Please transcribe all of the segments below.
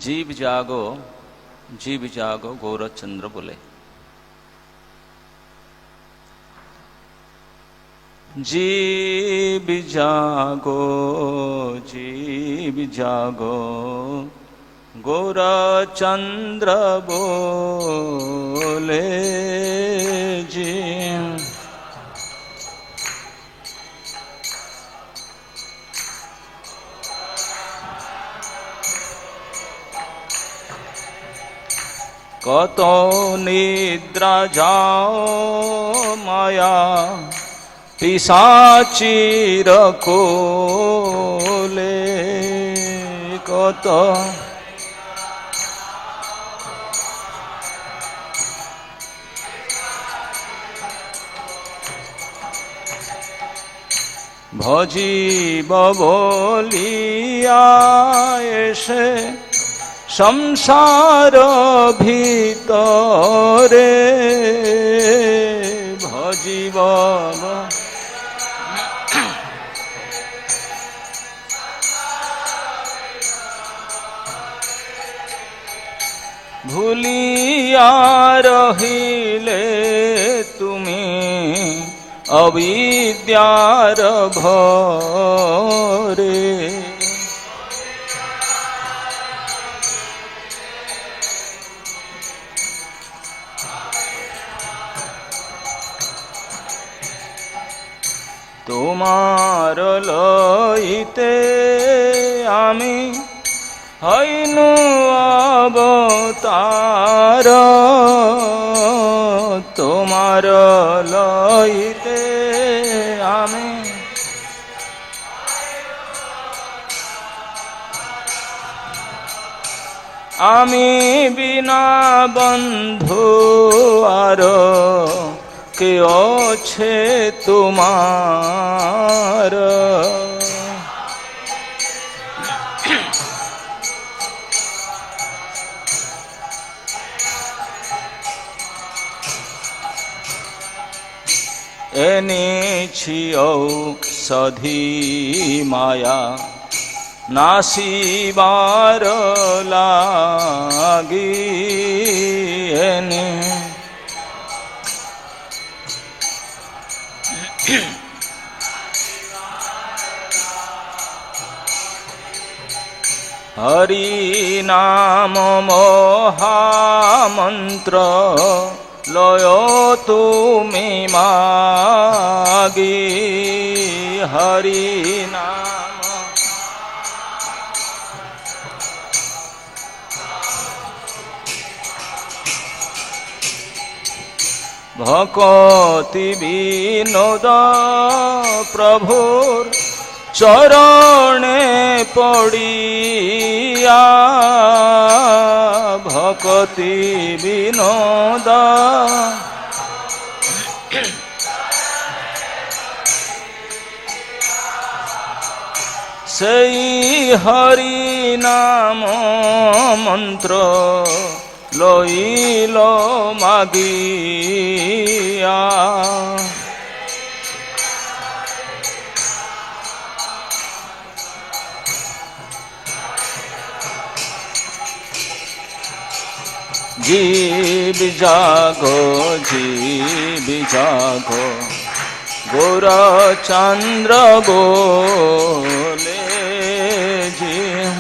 जीव जागो गौरचंद्र बोले। जीव जागो गौरचंद्र बोले। जीव কত নিদ্রা যাও মায়া পিশাচীর কোলে। কত ভজিব বলিয়া এসে সংসার ভিতরে ভজিব। ভুলিয়া রহিলে তুমি অবিদ্যার ভরে। তোমার লইতে আমি হইনু অবতার। তোমার লইতে আমি বিনা বন্ধু আর কে আছে তোমার। এনেছি ঔষধি মায়া নাসিবার লাগি। এনে হরি নাম মহামন্ত্র লয় তুমি মাগি। হরি নাম ভকতি বিনোদ প্রভুর চরণে পড়িয়া। ভকতি বিনোদ সেই হরি নাম মন্ত্র লইল মাগিয়া। জীব জাগো গৌরচন্দ্র बोले। जीव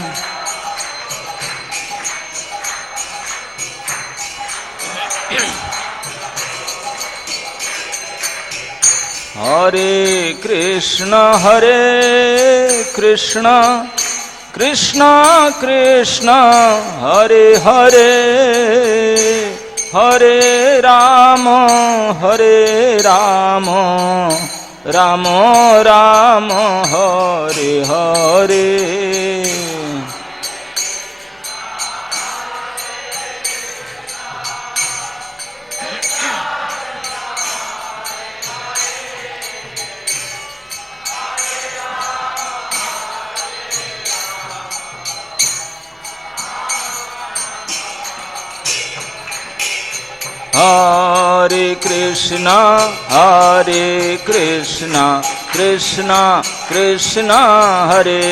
हरे कृष्ण कृष्ण कृष्ण हरे हरे हरे राम राम राम हरे हरे। हरे कृष्णा कृष्णा कृष्णा हरे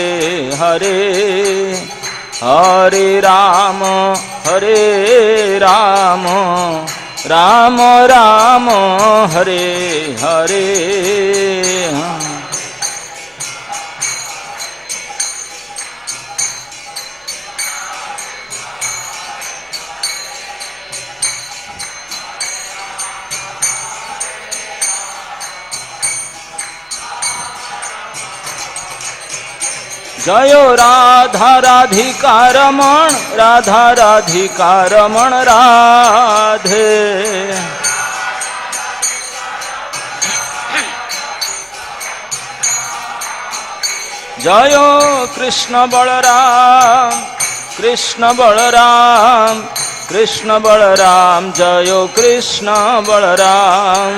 हरे हरे राम राम राम हरे हरे। जयो राधा राधिका रमण राधा राधिका रमण राधे। जयो कृष्ण बलराम कृष्ण बलराम कृष्ण बलराम जयो कृष्ण बलराम।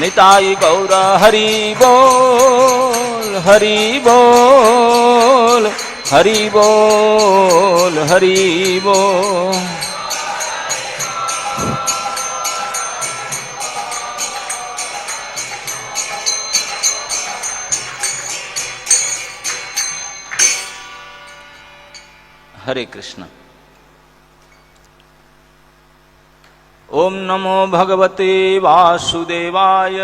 निताई गौर हरि बोल हरि बोल हरि बोल हरि बोल। हरे कृष्ण। ओम नमो भगवते वासुदेवाय।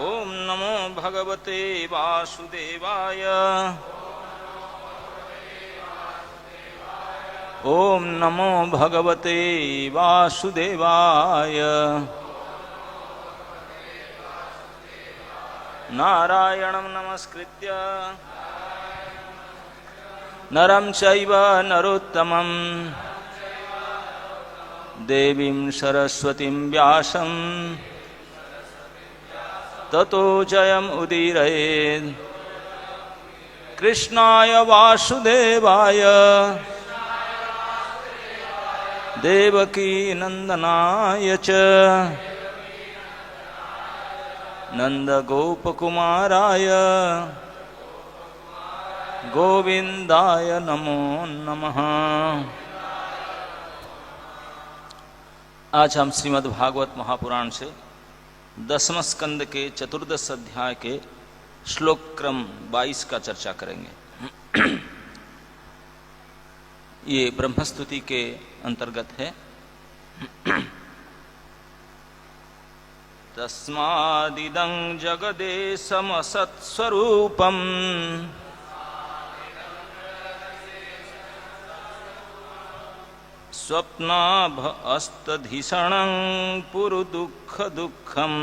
ओम नमो भगवते वासुदेवाय। ओम नमो भगवते वासुदेवाय। नारायणं नमस्कृत्य नरं चैव नरोत्तमं देवीं सरस्वतीं व्यासं ततो जयम् उदीरयेत्। कृष्णाय वासुदेवाय देवकी नंदनाय च नंदगोपकुमाराय गोविंदाय नमो नमः। आज हम श्रीमद् भागवत महापुराण से 10वें स्कंद के चतुर्दश अध्याय के श्लोक क्रम 22 का चर्चा करेंगे। ये ब्रह्मस्तुति के अंतर्गत है। तस्मादिदं जगदेशमसत्स्वरूपम् स्वप्नाभस्तधिषणं पुरुदुःखदुःखम्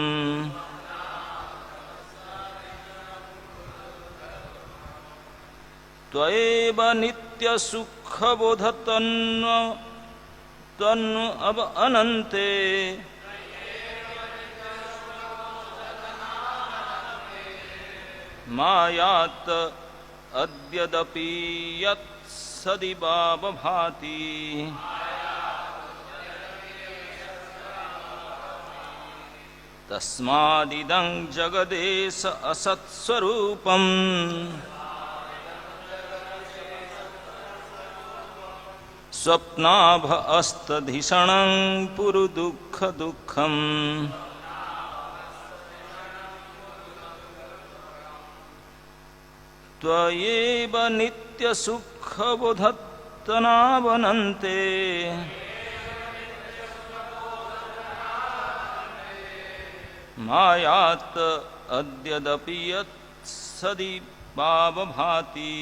त्वयैव नित्यसुखबोधतन्नु अब अनन्ते मायात् अद्यदपि यत् सदिबाब भाति। तस्मादिदं जगदेश असत्स्वरूपम् स्वप्नाभ अस्तधिषणं पुरुदुःखदुःखम् त्वयैव नित्यसुखबोधत्तनावनन्ते मायात् अद्यदपि यत् सदिबाब भाति।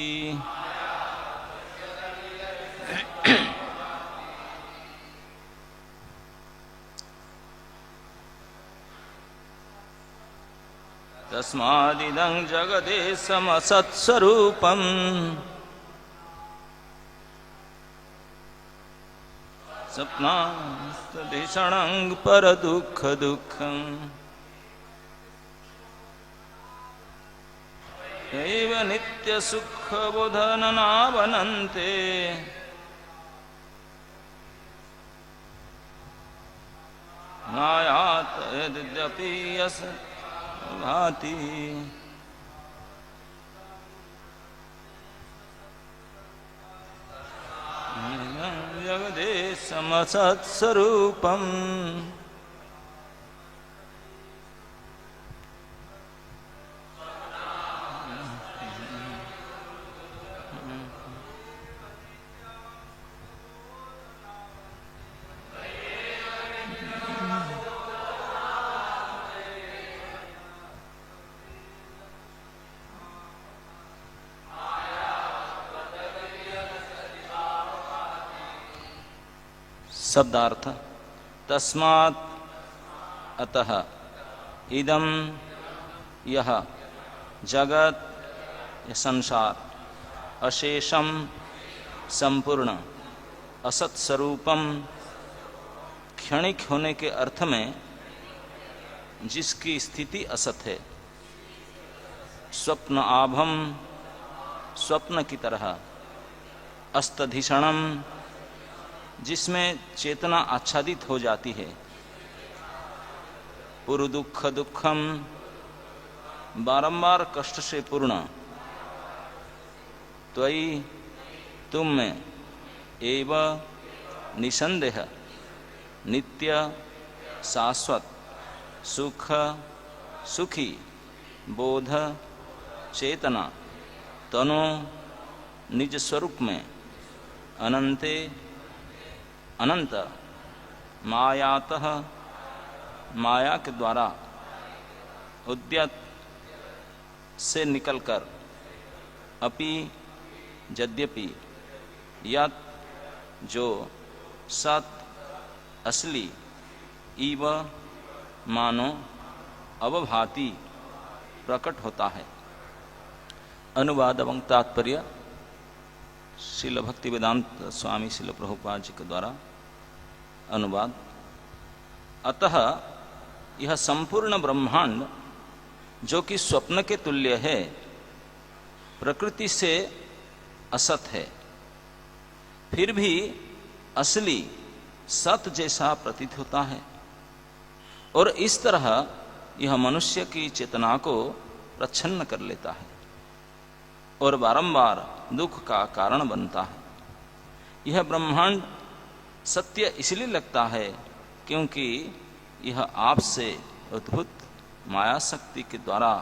तस्मादिदं जगदेशमसत्स्वरूपम् स्वप्नास्तधिषणं परदुःखदुःखम् एव नित्यसुखबोधननावनन्ते मायात् यद्यपि असत् भाति। जगदेशमसत्स्वरूपम् शब्दार्थ तस्मात् अतः इदम यह जगत यह संसार अशेषम संपूर्ण असत स्वरूपम क्षणिक होने के अर्थ में जिसकी स्थिति असत है, स्वप्न आभम स्वप्न की तरह, अस्तधिषणम जिसमें चेतना आच्छादित हो जाती है, पुरु दुख दुखम बारंबार कष्ट से पूर्ण, त्वयि तुम में एव निसंदेह नित्य शाश्वत सुख सुखी बोध चेतना तनो निज स्वरूप में अनंते अनंत मायातः माया के द्वारा उद्यत से निकलकर अपि यद्यपि यत जो सत असली इव मानो अवभाति प्रकट होता है। अनुवाद एवं तात्पर्य श्रील भक्ति वेदांत स्वामी श्रील प्रभुपाद जी के द्वारा अनुवाद। अतः यह संपूर्ण ब्रह्मांड जो कि स्वप्न के तुल्य है, प्रकृति से असत है, फिर भी असली सत जैसा प्रतीत होता है, और इस तरह यह मनुष्य की चेतना को प्रच्छन्न कर लेता है और बारंबार दुख का कारण बनता है। यह ब्रह्मांड सत्य इसलिए लगता है क्योंकि यह आपसे अद्भुत माया शक्ति के द्वारा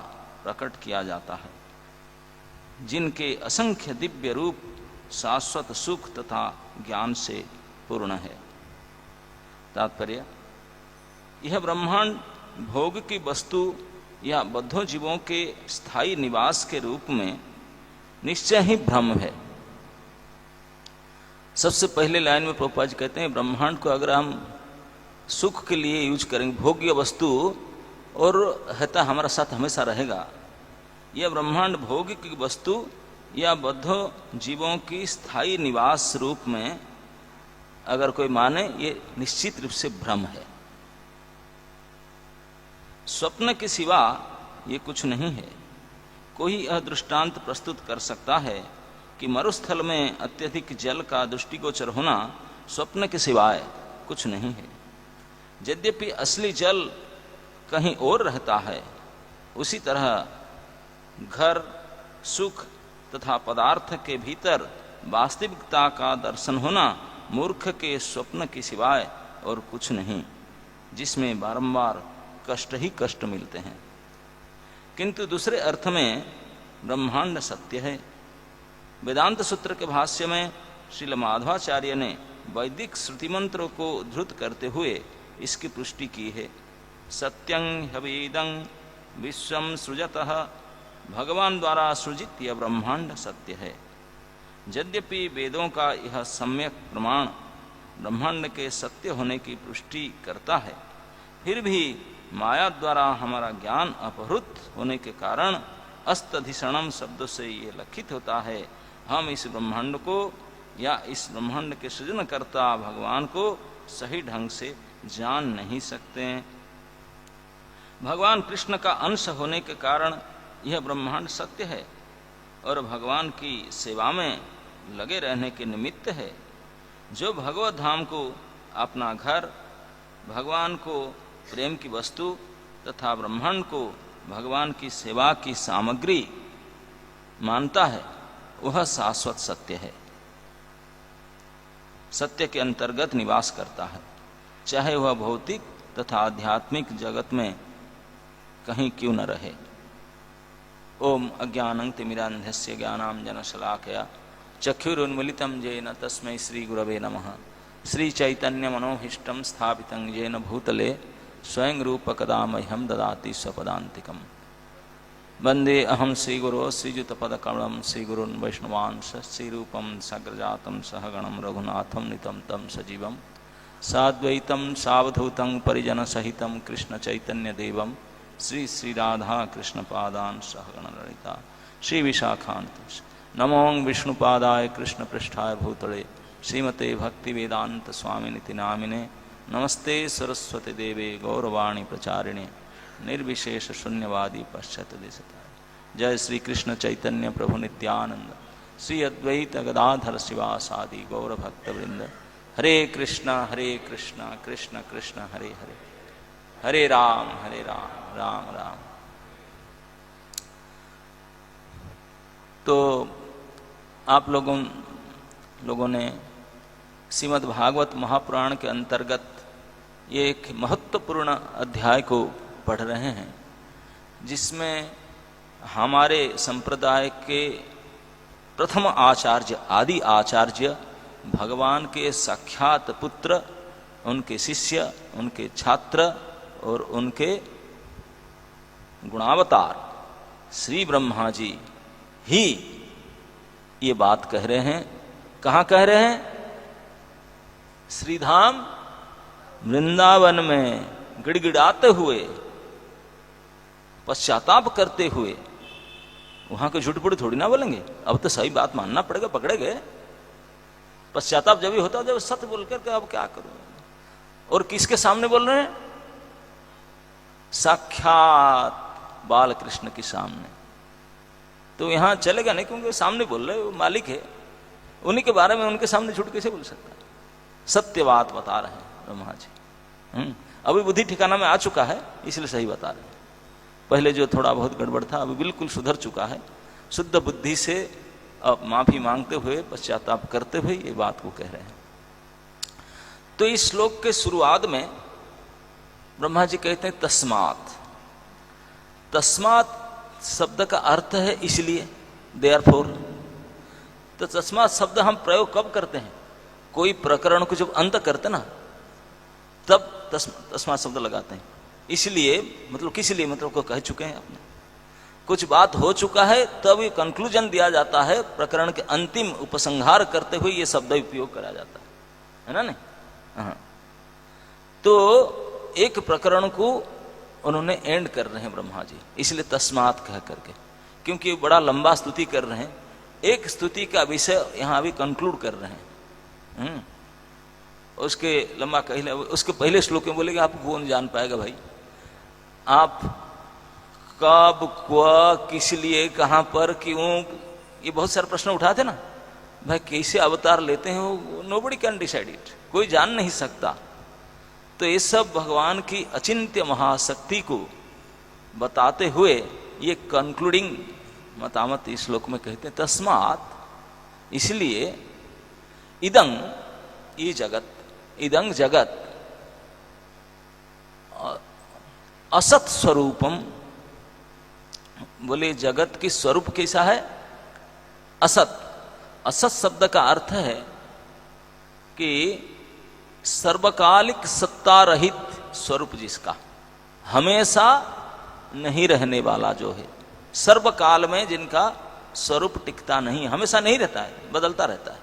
प्रकट किया जाता है, जिनके असंख्य दिव्य रूप शाश्वत सुख तथा ज्ञान से पूर्ण है। तात्पर्य, यह ब्रह्मांड भोग की वस्तु या बद्धो जीवों के स्थायी निवास के रूप में निश्चय ही भ्रम है। सबसे पहले लाइन में प्रभुपाद जी कहते हैं, ब्रह्मांड को अगर हम सुख के लिए यूज करेंगे, भोग्य वस्तु और रहता हमारा साथ हमेशा रहेगा, यह ब्रह्मांड भोग की वस्तु या बद्धो जीवों की स्थायी निवास रूप में अगर कोई माने, ये निश्चित रूप से भ्रम है। स्वप्न के सिवा ये कुछ नहीं है। कोई यह दृष्टांत प्रस्तुत कर सकता है कि मरुस्थल में अत्यधिक जल का दृष्टिगोचर होना स्वप्न के सिवाय कुछ नहीं है। यद्यपि असली जल कहीं और रहता है, उसी तरह घर, सुख तथा पदार्थ के भीतर वास्तविकता का दर्शन होना मूर्ख के स्वप्न के सिवाय और कुछ नहीं, जिसमें बारंबार कष्ट ही कष्ट मिलते हैं। किंतु दूसरे अर्थ में ब्रह्मांड सत्य है। वेदांत सूत्र के भाष्य में श्रील माधवाचार्य ने वैदिक श्रुति मंत्रों को उद्धृत करते हुए इसकी पुष्टि की है। सत्यं ह्यवेदं विश्वं सृजतः, भगवान द्वारा सृजित यह ब्रह्मांड सत्य है। यद्यपि वेदों का यह सम्यक प्रमाण ब्रह्मांड के सत्य होने की पुष्टि करता है, फिर भी माया द्वारा हमारा ज्ञान अपहृत होने के कारण अस्तधिषणम शब्द से ये लक्षित होता है। हम इस ब्रह्मांड को या इस ब्रह्मांड के सृजनकर्ता भगवान को सही ढंग से जान नहीं सकते। भगवान कृष्ण का अंश होने के कारण यह ब्रह्मांड सत्य है और भगवान की सेवा में लगे रहने के निमित्त है। जो भगवत धाम को अपना घर, भगवान को प्रेम की वस्तु तथा ब्रह्मांड को भगवान की सेवा की सामग्री मानता है, वह शाश्वत सत्य है। सत्य के अंतर्गत निवास करता है, चाहे वह भौतिक तथा आध्यात्मिक जगत में कहीं क्यों न रहे। ओम अज्ञानं तिमिरान्धस्य ज्ञानांजनशलाकया चक्षुरुन्मीलितं येन तस्मै श्री गुरवे नमः। श्री चैतन्य मनोभीष्टं स्थापितं येन भूतले स्वयं रूप कदा मह्यं ददाति स्वपदान्तिकम्। वंदे अहम श्रीगुरो श्रीयुतपदकमलं श्रीगुरुन् वैष्णवांश श्रीरूपं सग्रजातं सहगणं रघुनाथं नितं तं सजीवं साद्वैतं सावधूतं परिजनसहितं कृष्णचैतन्यदेवं श्री श्रीराधा कृष्णपादान् सहगण ललिता श्रीविशाखान्वितांश्च। नमो विष्णुपादाय कृष्णपृष्ठाय भूतले श्रीमते भक्तिवेदांत स्वामिनिति नामिने। नमस्ते सरस्वती देवे गौरवाणी प्रचारिणे निर्विशेष शून्यवादी पश्चात देशताय। जय श्री कृष्ण चैतन्य प्रभु नित्यानंद श्री अद्वैत गदाधर शिवासादि गौरभक्तवृंद। हरे कृष्णा कृष्ण कृष्ण हरे हरे, हरे राम राम राम। तो आप लोगों ने श्रीमद् भागवत महापुराण के अंतर्गत ये एक महत्वपूर्ण अध्याय को पढ़ रहे हैं, जिसमें हमारे संप्रदाय के प्रथम आचार्य आदि आचार्य भगवान के साक्षात पुत्र, उनके शिष्य, उनके छात्र और उनके गुणावतार श्री ब्रह्मा जी ही ये बात कह रहे हैं। कहाँ कह रहे हैं? श्रीधाम वृंदावन में गिड़गिड़ाते हुए, पश्चाताप करते हुए। वहां के झूठ पूठ थोड़ी ना बोलेंगे, अब तो सही बात मानना पड़ेगा, पकड़े गए। पश्चाताप जब भी होता है जब सत्य बोल करके अब क्या करूं। और किसके सामने बोल रहे हैं? साक्षात बाल कृष्ण के सामने। तो यहां चलेगा नहीं, क्योंकि सामने बोल रहे, वो मालिक है, उन्हीं के बारे में उनके सामने झूठ कैसे बोल सकता है? सत्य बात बता रहे हैं ब्रह्मा जी। अभी बुद्धि ठिकाना में आ चुका है, इसलिए सही बता रहे हैं। पहले जो थोड़ा बहुत गड़बड़ था अभी बिल्कुल सुधर चुका है। शुद्ध बुद्धि से अब माफी मांगते हुए, पश्चाताप करते हुए ये बात को कह रहे हैं। तो इस श्लोक के शुरुआत में ब्रह्मा जी कहते हैं तस्मात्। तस्मात् शब्द का अर्थ है इसलिए, देयरफॉर। तो तस्मात् शब्द हम प्रयोग कब करते हैं? कोई प्रकरण को जब अंत करते ना, तब तस्मात् शब्द लगाते हैं। इसलिए मतलब किस लिए, मतलब को कह चुके हैं आपने, कुछ बात हो चुका है, तब ये कंक्लूजन दिया जाता है, प्रकरण के अंतिम उपसंहार करते हुए ये शब्द उपयोग करा जाता है ना नहीं? हाँ। तो एक प्रकरण को उन्होंने एंड कर रहे हैं ब्रह्मा जी, इसलिए तस्मात् कह करके, क्योंकि बड़ा लंबा स्तुति कर रहे हैं। एक स्तुति का विषय यहां अभी कंक्लूड कर रहे हैं। उसके लंबा कहले, उसके पहले श्लोक में बोलेगा आपको कौन जान पाएगा भाई, आप कब, क्व, किस लिए, कहां पर, क्यों, ये बहुत सारे प्रश्न उठाते ना भाई। कैसे अवतार लेते हैं, नोबडी कैन डिसाइड इट, कोई जान नहीं सकता। तो ये सब भगवान की अचिंत्य महाशक्ति को बताते हुए ये कंक्लूडिंग मतामत इस श्लोक में कहते हैं तस्मात्, इसलिए इदं, ये जगत, इदं जगत असत स्वरूपम। बोले जगत की स्वरूप कैसा है? असत। असत शब्द का अर्थ है कि सर्वकालिक सत्ता रहित स्वरूप, जिसका हमेशा नहीं रहने वाला जो है, सर्वकाल में जिनका स्वरूप टिकता नहीं, हमेशा नहीं रहता है, बदलता रहता है,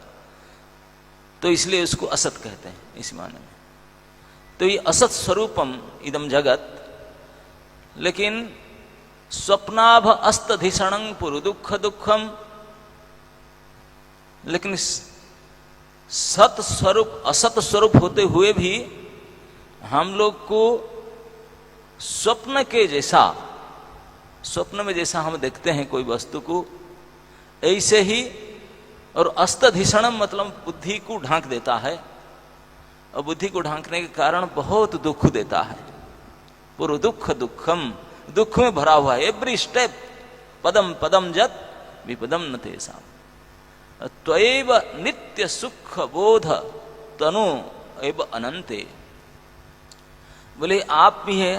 तो इसलिए उसको असत कहते हैं इस माने में। तो ये असत स्वरूपम इदम जगत। लेकिन स्वप्नाभ अस्तधिषणं पुरु दुख दुखम, लेकिन सत स्वरूप, असत स्वरूप होते हुए भी हम लोग को स्वप्न के जैसा, स्वप्न में जैसा हम देखते हैं कोई वस्तु को, ऐसे ही, और अस्तधिषणम मतलब बुद्धि को ढांक देता है, और बुद्धि को ढांकने के कारण बहुत दुख देता है। पुरु दुख दुखम, दुख में भरा हुआ है एवरी स्टेप, पदम पदम जत विपदम न तेषाम्। त्वयैव नित्य सुख बोध तनु एव अनंते, बोले आप भी हैं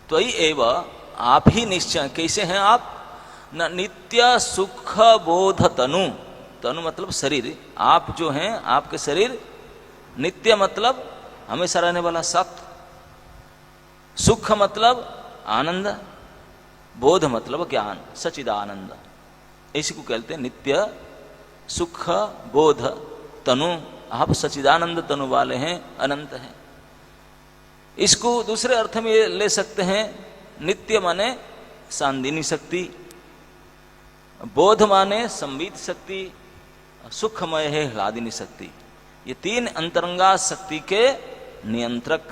त्वयि एव, आप ही निश्चय। कैसे हैं आप? न नित्य सुख बोध तनु, तनु मतलब शरीर, आप जो हैं आपके शरीर नित्य मतलब हमेशा रहने वाला सत्य, सुख मतलब आनंद, बोध मतलब ज्ञान, सच्चिदानंद, इसी को कहते हैं नित्य सुख बोध तनु। आप सच्चिदानंद तनु वाले हैं, अनंत हैं। इसको दूसरे अर्थ में ले सकते हैं, नित्य माने सांदिनी शक्ति, बोध माने संवित शक्ति, सुखमय है ह्लादिनी शक्ति। ये तीन अंतरंगा शक्ति के नियंत्रक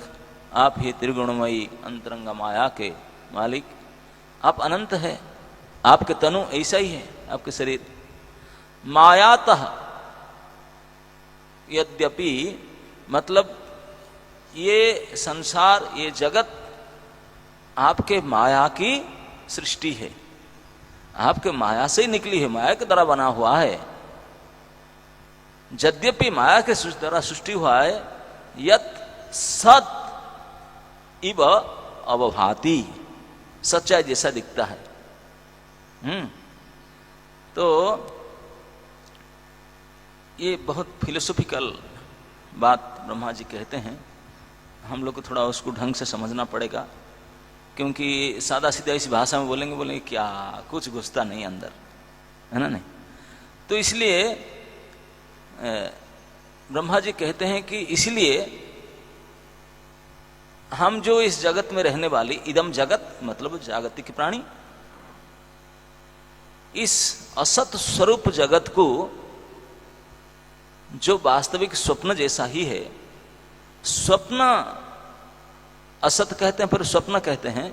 आप ही, त्रिगुणमयी अंतरंगा माया के मालिक। आप अनंत है, आपके तनु ऐसा ही है, आपके शरीर मायातः, यद्यपि मतलब ये संसार, ये जगत आपके माया की सृष्टि है, आपके माया से ही निकली है, माया के द्वारा बना हुआ है। यद्यपि माया के द्वारा सृष्टि हुआ है, यत सत इव अवभाति, सच्चाई जैसा दिखता है। तो ये बहुत फिलोसॉफिकल बात ब्रह्मा जी कहते हैं, हम लोग को थोड़ा उसको ढंग से समझना पड़ेगा, क्योंकि सादा सीधा इस भाषा में बोलेंगे क्या, कुछ घुसता नहीं अंदर, है ना नहीं। तो इसलिए ब्रह्मा जी कहते हैं कि इसलिए हम जो इस जगत में रहने वाली, इदम जगत मतलब जागतिक प्राणी, इस असत स्वरूप जगत को जो वास्तविक स्वप्न जैसा ही है, स्वप्न असत कहते हैं, फिर स्वप्न कहते हैं।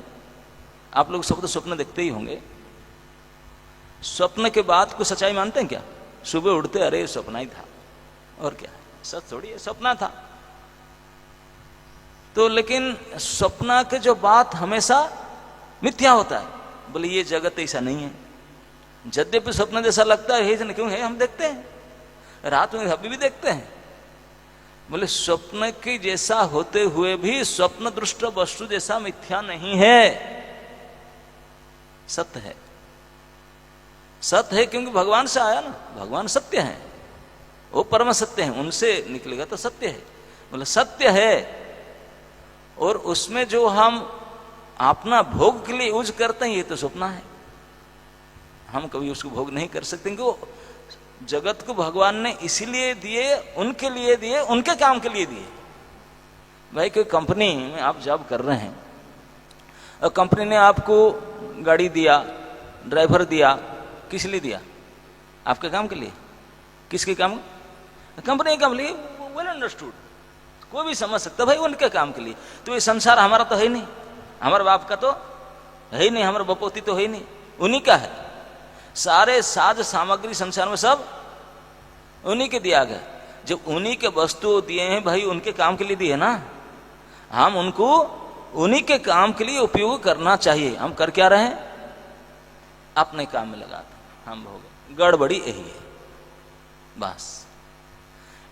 आप लोग सब तो स्वप्न देखते ही होंगे। स्वप्न के बाद को सच्चाई मानते हैं क्या? सुबह उठते अरे स्वप्न ही था, और क्या सच थोड़ी है, स्वप्न था। तो लेकिन स्वप्न के जो बात हमेशा मिथ्या होता है, बोले ये जगत ऐसा नहीं है। यद्यपि स्वप्न जैसा लगता है, क्यों है, हम देखते हैं, रात में अभी भी देखते हैं। बोले स्वप्न की जैसा होते हुए भी स्वप्न दृष्ट वस्तु जैसा मिथ्या नहीं है, सत्य है। सत्य है क्योंकि भगवान से आया ना, भगवान सत्य है, वो परम सत्य है, उनसे निकलेगा तो सत्य है। बोले सत्य है, और उसमें जो हम अपना भोग के लिए यूज करते हैं, ये तो स्वप्न है। हम कभी उसको भोग नहीं कर सकते, क्योंकि जगत को भगवान ने इसीलिए दिए, उनके लिए दिए, उनके काम के लिए दिए। भाई कोई कंपनी में आप जॉब कर रहे हैं और कंपनी ने आपको गाड़ी दिया, ड्राइवर दिया, किस लिए दिया? आपके काम के लिए। किसके काम? कंपनी के काम के लिए। वेल अंडरस्टूड, कोई भी समझ सकता भाई उनके काम के लिए। तो ये संसार हमारा तो है ही नहीं, हमारे बाप का तो है ही नहीं, हमारे बपोती तो है ही नहीं, उन्हीं का है। सारे साज सामग्री संसार में सब उन्हीं के दिया गया। जब उन्हीं के वस्तु दिए हैं भाई, उनके काम के लिए दिए ना, हम उनको उन्हीं के काम के लिए उपयोग करना चाहिए। हम कर क्या रहे हैं? अपने काम में लगाते हम हो गए। गड़बड़ी यही है बस।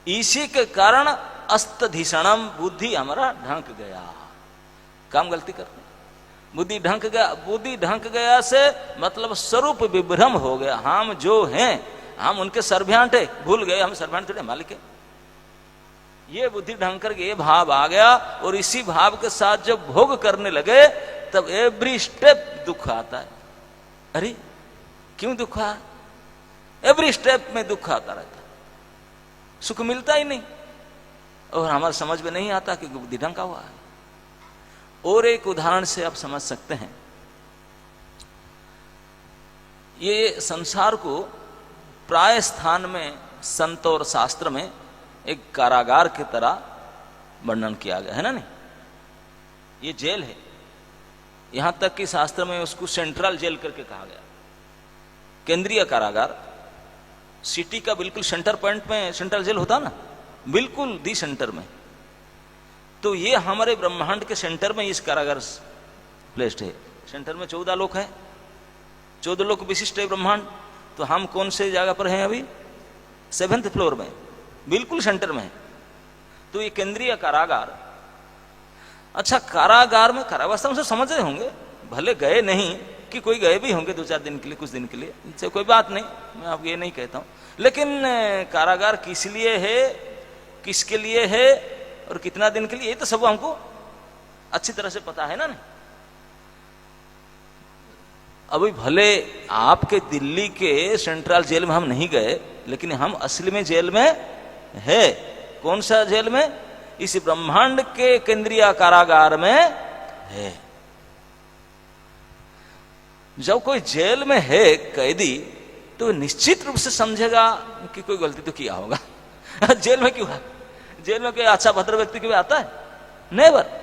इसी के कारण अस्तधिषणम, बुद्धि हमारा ढंक गया, काम गलती करते, बुद्धि ढंक गया। बुद्धि ढंक गया से मतलब स्वरूप विभ्रम हो गया। हम जो हैं हम उनके सर्वभ्रांत है, भूल गए हम सर्वभ्रांत थोड़े मालिक है। ये बुद्धि ढंग करके ये भाव आ गया, और इसी भाव के साथ जब भोग करने लगे तब एवरी स्टेप दुख आता है। अरे क्यों दुख आया? एवरी स्टेप में दुख आता रहता, सुख मिलता ही नहीं, और हमारे समझ में नहीं आता कि बुद्धि ढंग का हुआ है। और एक उदाहरण से आप समझ सकते हैं। ये संसार को प्राय स्थान में संत और शास्त्र में एक कारागार की तरह वर्णन किया गया है ना। नहीं, ये जेल है। यहां तक कि शास्त्र में उसको सेंट्रल जेल करके कहा गया, केंद्रीय कारागार। सिटी का बिल्कुल सेंटर पॉइंट में सेंट्रल जेल होता ना, बिल्कुल दी सेंटर में। तो ये हमारे ब्रह्मांड के सेंटर में इस कारागार प्लेस्ड है। सेंटर में 14 लोक है, 14 लोक विशिष्ट है ब्रह्मांड। तो हम कौन से जगह पर हैं अभी? 7th फ्लोर में, बिल्कुल सेंटर में है। तो ये केंद्रीय कारागार, अच्छा कारागार में कारावास से समझ रहे होंगे, भले गए नहीं कि कोई गए भी होंगे 2-4 दिन के लिए, कुछ दिन के लिए, इससे कोई बात नहीं, मैं आपको ये नहीं कहता हूं, लेकिन कारागार किस लिए है, किसके लिए है और कितना दिन के लिए, ये तो सब हमको अच्छी तरह से पता है ना। नहीं अभी भले आपके दिल्ली के सेंट्रल जेल में हम नहीं गए, लेकिन हम असली में जेल में है। कौन सा जेल में? इस ब्रह्मांड के केंद्रीय कारागार में है। जब कोई जेल में है कैदी, तो निश्चित रूप से समझेगा कि कोई गलती तो किया होगा। जेल में क्यों है? जेल में कोई अच्छा भद्र व्यक्ति क्यों आता है? नेवर।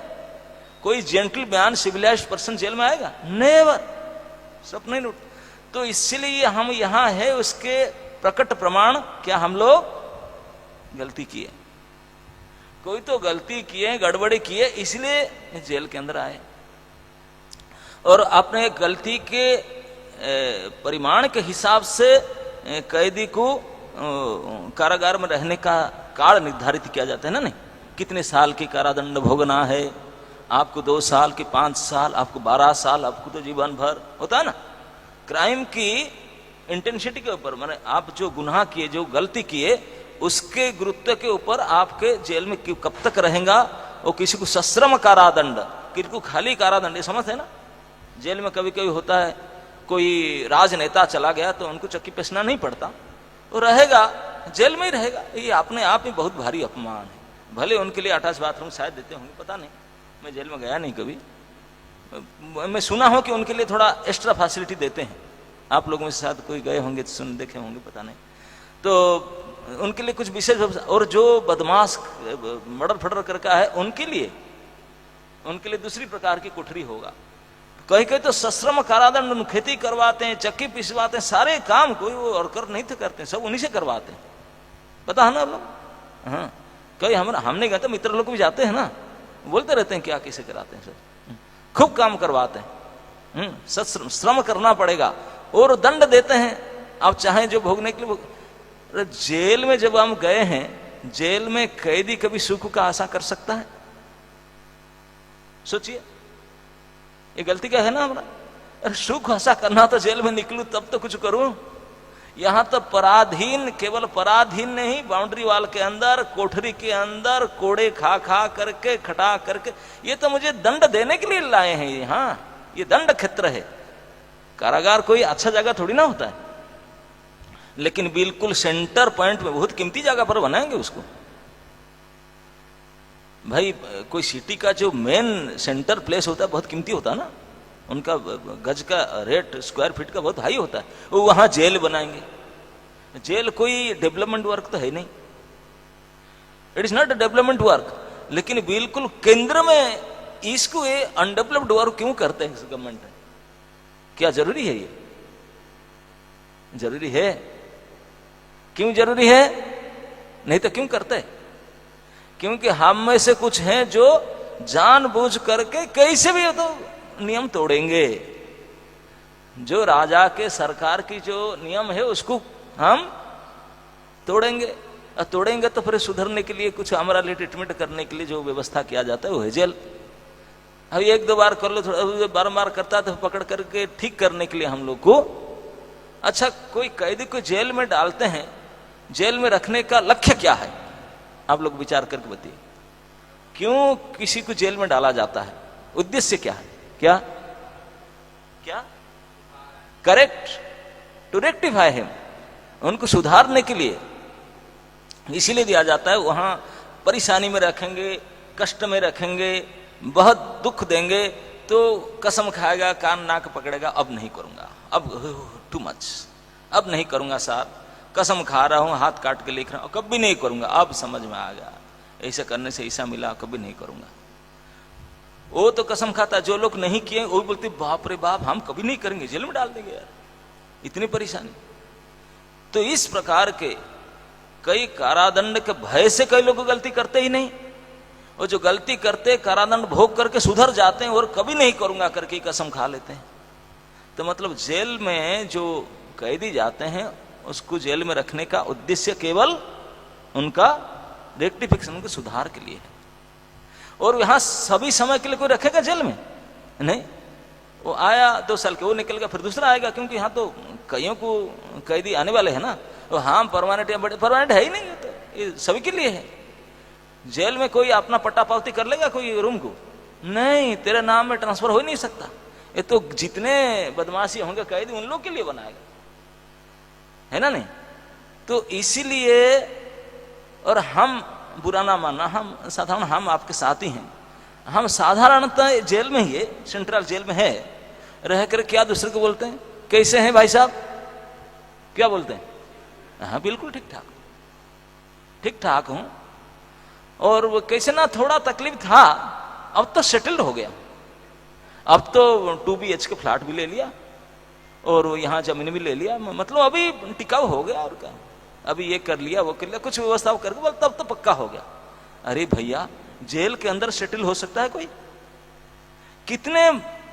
कोई gentleman civilised person jail में आएगा? नेवर। सब नहीं लूट। तो इसलिए हम यहां है, उसके प्रकट प्रमाण क्या हम लोग गलती किए, कोई तो गलती किए, गड़बड़ी किए, इसलिए जेल के अंदर आए। और अपने गलती के परिमाण के हिसाब से कैदी को कारागार में रहने का काल निर्धारित किया जाता है ना। नहीं, कितने साल की कारादंड भोगना है, आपको 2 साल की, 5 साल, आपको 12 साल, आपको तो जीवन भर होता है ना। क्राइम की इंटेंसिटी के ऊपर, माने आप जो गुनाह किए, जो गलती किए, उसके गुरुत्व के ऊपर आपके जेल में कब तक रहेगा। वो किसी को सश्रम कारादंड, किसी को खाली कारादंड, ये समझ है ना। जेल में कभी कभी होता है, कोई राजनेता चला गया तो उनको चक्की पेसना नहीं पड़ता, वो रहेगा, जेल में ही रहेगा। ये अपने आप में बहुत भारी अपमान है। भले उनके लिए अटैच बाथरूम शायद देते होंगे, पता नहीं, मैं जेल में गया नहीं कभी, मैं सुना हो कि उनके लिए थोड़ा एक्स्ट्रा फैसिलिटी देते हैं। आप लोगों में शायद कोई गए होंगे तो सुन देखे होंगे, पता नहीं, तो उनके लिए कुछ विशेष। और जो बदमाश मर्डर फर्डर करका है, उनके लिए दूसरी प्रकार की कोठरी होगा। कहीं कहीं तो सश्रम कारादंड, खेती करवाते हैं, चक्की पिसवाते हैं, सारे काम कोई वो और कर नहीं थे करते हैं, सब उन्हीं से करवाते हैं, पता है ना आप लोग। हाँ, कहीं हम नहीं गए तो मित्र लोग भी जाते हैं ना, बोलते रहते हैं क्या कैसे कराते हैं, सब खूब काम करवाते हैं। श्रम करना पड़ेगा और दंड देते हैं, आप चाहें जो भोगने के लिए। जेल में जब हम गए हैं, जेल में कैदी कभी सुख का आशा कर सकता है? सोचिए, ये गलती क्या है ना हमारा। सुख आशा करना तो जेल में निकलूं तब तो कुछ करूं। यहां तो पराधीन, केवल पराधीन नहीं, बाउंड्री वाल के अंदर, कोठरी के अंदर कोड़े खा खा करके, खटा करके, ये तो मुझे दंड देने के लिए लाए हैं। हाँ, ये दंड क्षेत्र है। कारागार कोई अच्छा जगह थोड़ी ना होता है, लेकिन बिल्कुल सेंटर पॉइंट में, बहुत कीमती जगह पर बनाएंगे उसको। भाई कोई सिटी का जो मेन सेंटर प्लेस होता है बहुत कीमती होता है ना, उनका गज का रेट स्क्वायर फीट का बहुत हाई होता है, वो वहां जेल बनाएंगे। जेल कोई डेवलपमेंट वर्क तो है नहीं, it is not a development work, लेकिन बिल्कुल केंद्र में इसको ये अनडेवलप्ड वर्क क्यों करते हैं गवर्नमेंट? क्या जरूरी है? ये जरूरी है? क्यों जरूरी है? नहीं तो क्यों करते? क्योंकि हम में से कुछ हैं जो जानबूझ करके कैसे भी तो नियम तोड़ेंगे। जो राजा के, सरकार की जो नियम है उसको हम तोड़ेंगे, और तोड़ेंगे तो फिर सुधरने के लिए, कुछ हमारा लिए ट्रीटमेंट करने के लिए जो व्यवस्था किया जाता है वो है जेल। अब 1-2 बार कर लो, थोड़ा बार करता है तो पकड़ करके ठीक करने के लिए हम लोग को। अच्छा, कोई कैदी को जेल में डालते हैं, जेल में रखने का लक्ष्य क्या है? आप लोग विचार करके बताइए, क्यों किसी को जेल में डाला जाता है? उद्देश्य क्या है? क्या क्या? करेक्ट, टू रेक्टिफाई हिम, उनको सुधारने के लिए इसीलिए दिया जाता है। वहां परेशानी में रखेंगे, कष्ट में रखेंगे, बहुत दुख देंगे तो कसम खाएगा, कान नाक पकड़ेगा, अब नहीं करूंगा, अब टू मच, अब नहीं करूंगा साहब, कसम खा रहा हूं, हाथ काट के लिख रहा हूं, कभी नहीं करूंगा, अब समझ में आ गया, ऐसा करने से ऐसा मिला, कभी नहीं करूंगा। वो तो कसम खाता, जो लोग नहीं किए वो बोलते बाप रे बाप, हम कभी नहीं करेंगे, जेल में डाल देंगे यार, इतनी परेशानी। तो इस प्रकार के कई कारादंड के भय से कई लोग गलती करते ही नहीं, और जो गलती करते कारादंड भोग करके सुधर जाते हैं और कभी नहीं करूंगा करके कसम खा लेते हैं। तो मतलब जेल में जो कैदी जाते हैं उसको जेल में रखने का उद्देश्य केवल उनका रेक्टिफिकेशन के सुधार के लिए है। और यहां सभी समय के लिए कोई रखेगा जेल में? नहीं। वो आया 2 साल के, वो निकल गया, फिर दूसरा आएगा, क्योंकि यहाँ तो कईयों को कैदी आने वाले हैं ना। तो हाँ परमानेंट या बड़े परमानेंट है ही नहीं, तो ये सभी के लिए है। जेल में कोई अपना पट्टा पावती कर लेगा कोई रूम को? नहीं, तेरे नाम में ट्रांसफर हो ही नहीं सकता। ये तो जितने बदमाशी होंगे कैदी उन लोग के लिए बनाएगा, है ना नहीं? तो इसीलिए, और हम बुरा ना मानना, हम साधारण, हम आपके साथी हैं, हम साधारणतः जेल में ही, सेंट्रल जेल में है, रह कर क्या दूसरे को बोलते हैं, कैसे हैं भाई साहब, क्या बोलते हैं? हाँ बिल्कुल ठीक ठाक, ठीक ठाक हूं। और वो कैसे ना, थोड़ा तकलीफ था, अब तो सेटल्ड हो गया। अब तो 2 BH के फ्लैट भी ले लिया और यहाँ जमीन भी ले लिया, मतलब अभी टिकाऊ हो गया। और क्या, अभी ये कर लिया, वो कर लिया, कुछ व्यवस्था करके बोल, तब तो पक्का हो गया। अरे भैया, जेल के अंदर सेटल हो सकता है कोई? कितने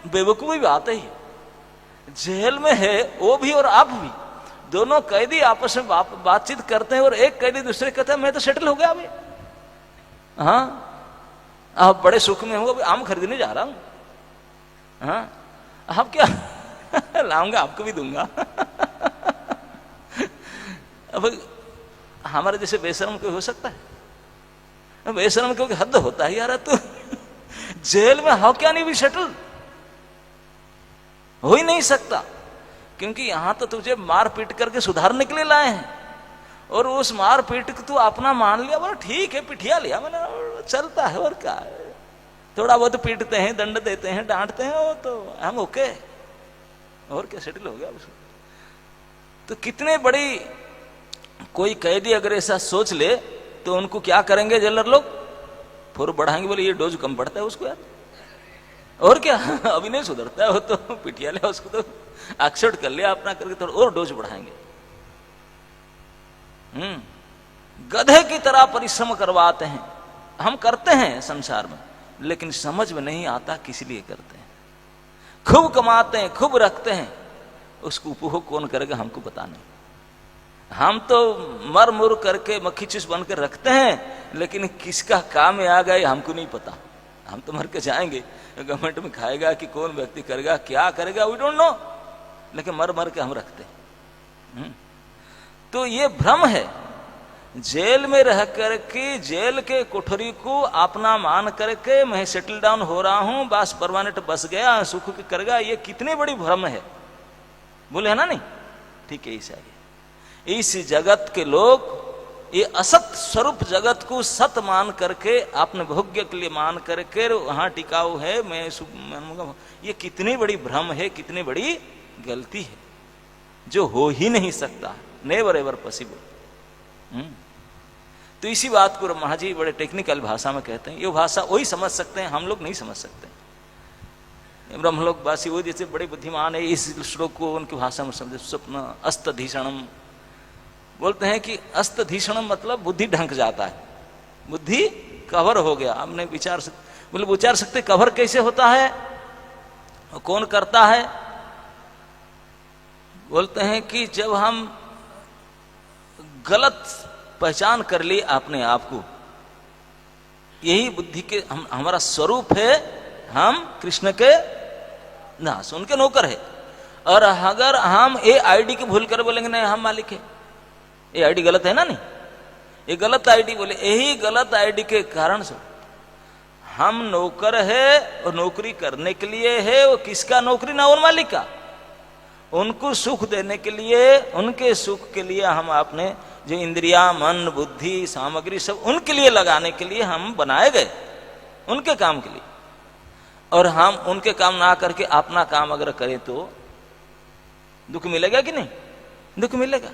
बेवकूफी बात है ये। जेल में है वो भी और आप भी, दोनों कैदी आपस में बातचीत करते हैं और एक कैदी दूसरे कहता है मैं तो सेटल हो गया अभी। हाँ, आप बड़े सुख में हो, अभी आम खरीदने जा रहा हूं। हाँ, आप क्या लाऊंगा, आपको भी दूंगा। अब हमारे जैसे बेशर्म कोई हो सकता है? बेशर्म क्योंकि हद होता है यार, तू जेल में हो क्या नहीं भी सेटल हो ही नहीं सकता, क्योंकि यहां तो तुझे मार पीट करके सुधारने के लिए लाए हैं, और उस मार पीट को तू अपना मान लिया, बोला ठीक है पिठिया लिया मैंने, चलता है और क्या है, थोड़ा बहुत पीटते हैं, दंड देते हैं, डांटते हैं, वो तो हम ओके, और क्या सेटल हो गया उसको। तो कितने बड़ी, कोई कैदी अगर ऐसा सोच ले तो उनको क्या करेंगे जेलर लोग? फोर बढ़ाएंगे, बोले ये डोज कम पड़ता है उसको यार, और क्या अभी नहीं सुधरता है वो तो, पिटिया लिया उसको तो एक्सेप्ट कर लिया अपना करके, थोड़ा और डोज बढ़ाएंगे। गधे की तरह परिश्रम करवाते हैं, हम करते हैं संसार में, लेकिन समझ में नहीं आता किस लिए करते हैं। खूब कमाते हैं, खूब रखते हैं, उसको उपभोग कौन करेगा हमको पता नहीं। हम तो मर मुर करके मक्खी चूस बन कर रखते हैं, लेकिन किसका काम में आ गए हमको नहीं पता। हम तो मर के जाएंगे, गवर्नमेंट में खाएगा कि कौन व्यक्ति करेगा, क्या करेगा, वी डोंट नो, लेकिन मर मर के हम रखते हैं। तो ये भ्रम है। जेल में रह करके, जेल के कोठरी को अपना मान करके मैं सेटल डाउन हो रहा हूं, बस परमानेंट बस गया, सुख करेगा, ये कितनी बड़ी भ्रम है, बोले है ना नहीं? ठीक है, ऐसा है। इस जगत के लोग ये असत स्वरूप जगत को सत मान करके, अपने भोग्य के लिए मान करके वहां टिकाऊ है, मैं मानूंगा, ये कितनी बड़ी भ्रम है, कितनी बड़ी गलती है, जो हो ही नहीं सकता, नेवर एवर पॉसिबल। तो इसी बात को महाजी बड़े टेक्निकल भाषा में कहते हैं, ये भाषा वही समझ सकते हैं, हम लोग नहीं समझ सकते। ब्रह्मलोक वासी वो जैसे बड़े बुद्धिमान है, इस श्लोक को उनकी भाषा में समझे। स्वप्न अस्तधीषणम बोलते हैं कि अस्तधीषणम मतलब बुद्धि ढंक जाता है, बुद्धि कवर हो गया। हमने विचार सकते, बोले विचार सकते कवर कैसे होता है, कौन करता है? बोलते हैं कि जब हम गलत पहचान कर ली अपने आप को, यही बुद्धि के हमारा स्वरूप है, हम कृष्ण के दास, उनके नौकर है। और अगर हम ये आईडी की भूल कर बोलेंगे नहीं हम मालिक है, ये आईडी गलत है ना, नहीं ये गलत आईडी, बोले यही गलत आईडी के कारण से हम नौकर है, और नौकरी करने के लिए है, वो किसका नौकरी? ना उन मालिक का, उनको सुख देने के लिए, उनके सुख के लिए हम अपने जो इंद्रिया, मन, बुद्धि, सामग्री सब उनके लिए लगाने के लिए हम बनाए गए, उनके काम के लिए। और हम उनके काम ना करके अपना काम अगर करें तो दुख मिलेगा कि नहीं? दुख मिलेगा,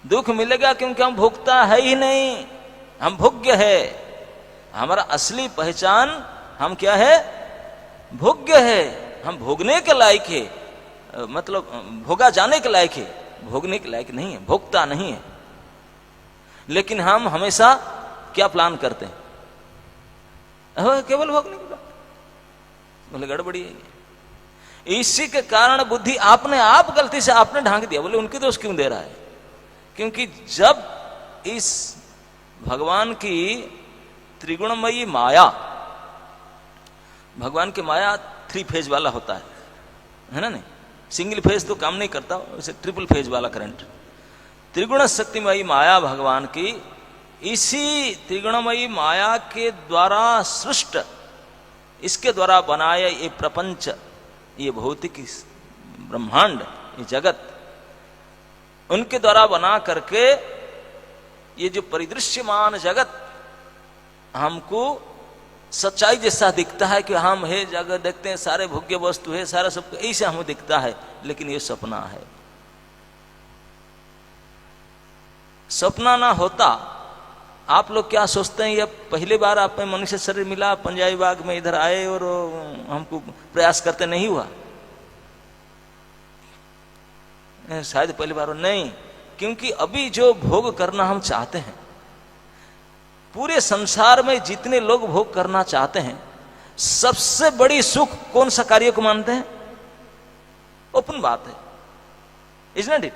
दुख मिलेगा, क्योंकि हम भोगता है ही नहीं, हम भोग्य है। हमारा असली पहचान हम क्या है? भोग्य है, हम भोगने के लायक है, मतलब भोगा जाने के लायक है, भोगने के लायक नहीं है, भोगता नहीं है। लेकिन हम हमेशा क्या प्लान करते हैं? केवल भोगने की बात, बोले गड़बड़ी है। इसी के कारण बुद्धि आपने आप गलती से आपने ढांक दिया, बोले उनकी दोष क्यों दे रहा है? क्योंकि जब इस भगवान की त्रिगुणमयी माया, भगवान की माया 3 फेज वाला होता है ना? नहीं, सिंगल फेज तो काम नहीं करता, उसे ट्रिपल फेज वाला करंट। त्रिगुण शक्तिमयी माया भगवान की, इसी त्रिगुणमयी माया के द्वारा सृष्ट, इसके द्वारा बनाया ये प्रपंच, ये भौतिक ब्रह्मांड, ये जगत, उनके द्वारा बना करके ये जो परिदृश्यमान जगत हमको सच्चाई जैसा दिखता है कि हम है जगत देखते हैं, सारे भोग्य वस्तु है, सारा सब ऐसे हमें दिखता है, लेकिन ये सपना है। सपना ना होता, आप लोग क्या सोचते हैं, ये पहली बार आप में मनुष्य शरीर मिला, पंजाबी बाग में इधर आए और हमको प्रयास करते नहीं हुआ, शायद पहली बार नहीं, क्योंकि अभी जो भोग करना हम चाहते हैं, पूरे संसार में जितने लोग भोग करना चाहते हैं, सबसे बड़ी सुख कौन सा कार्य को मानते हैं? ओपन बात है, इज़न्ट इट?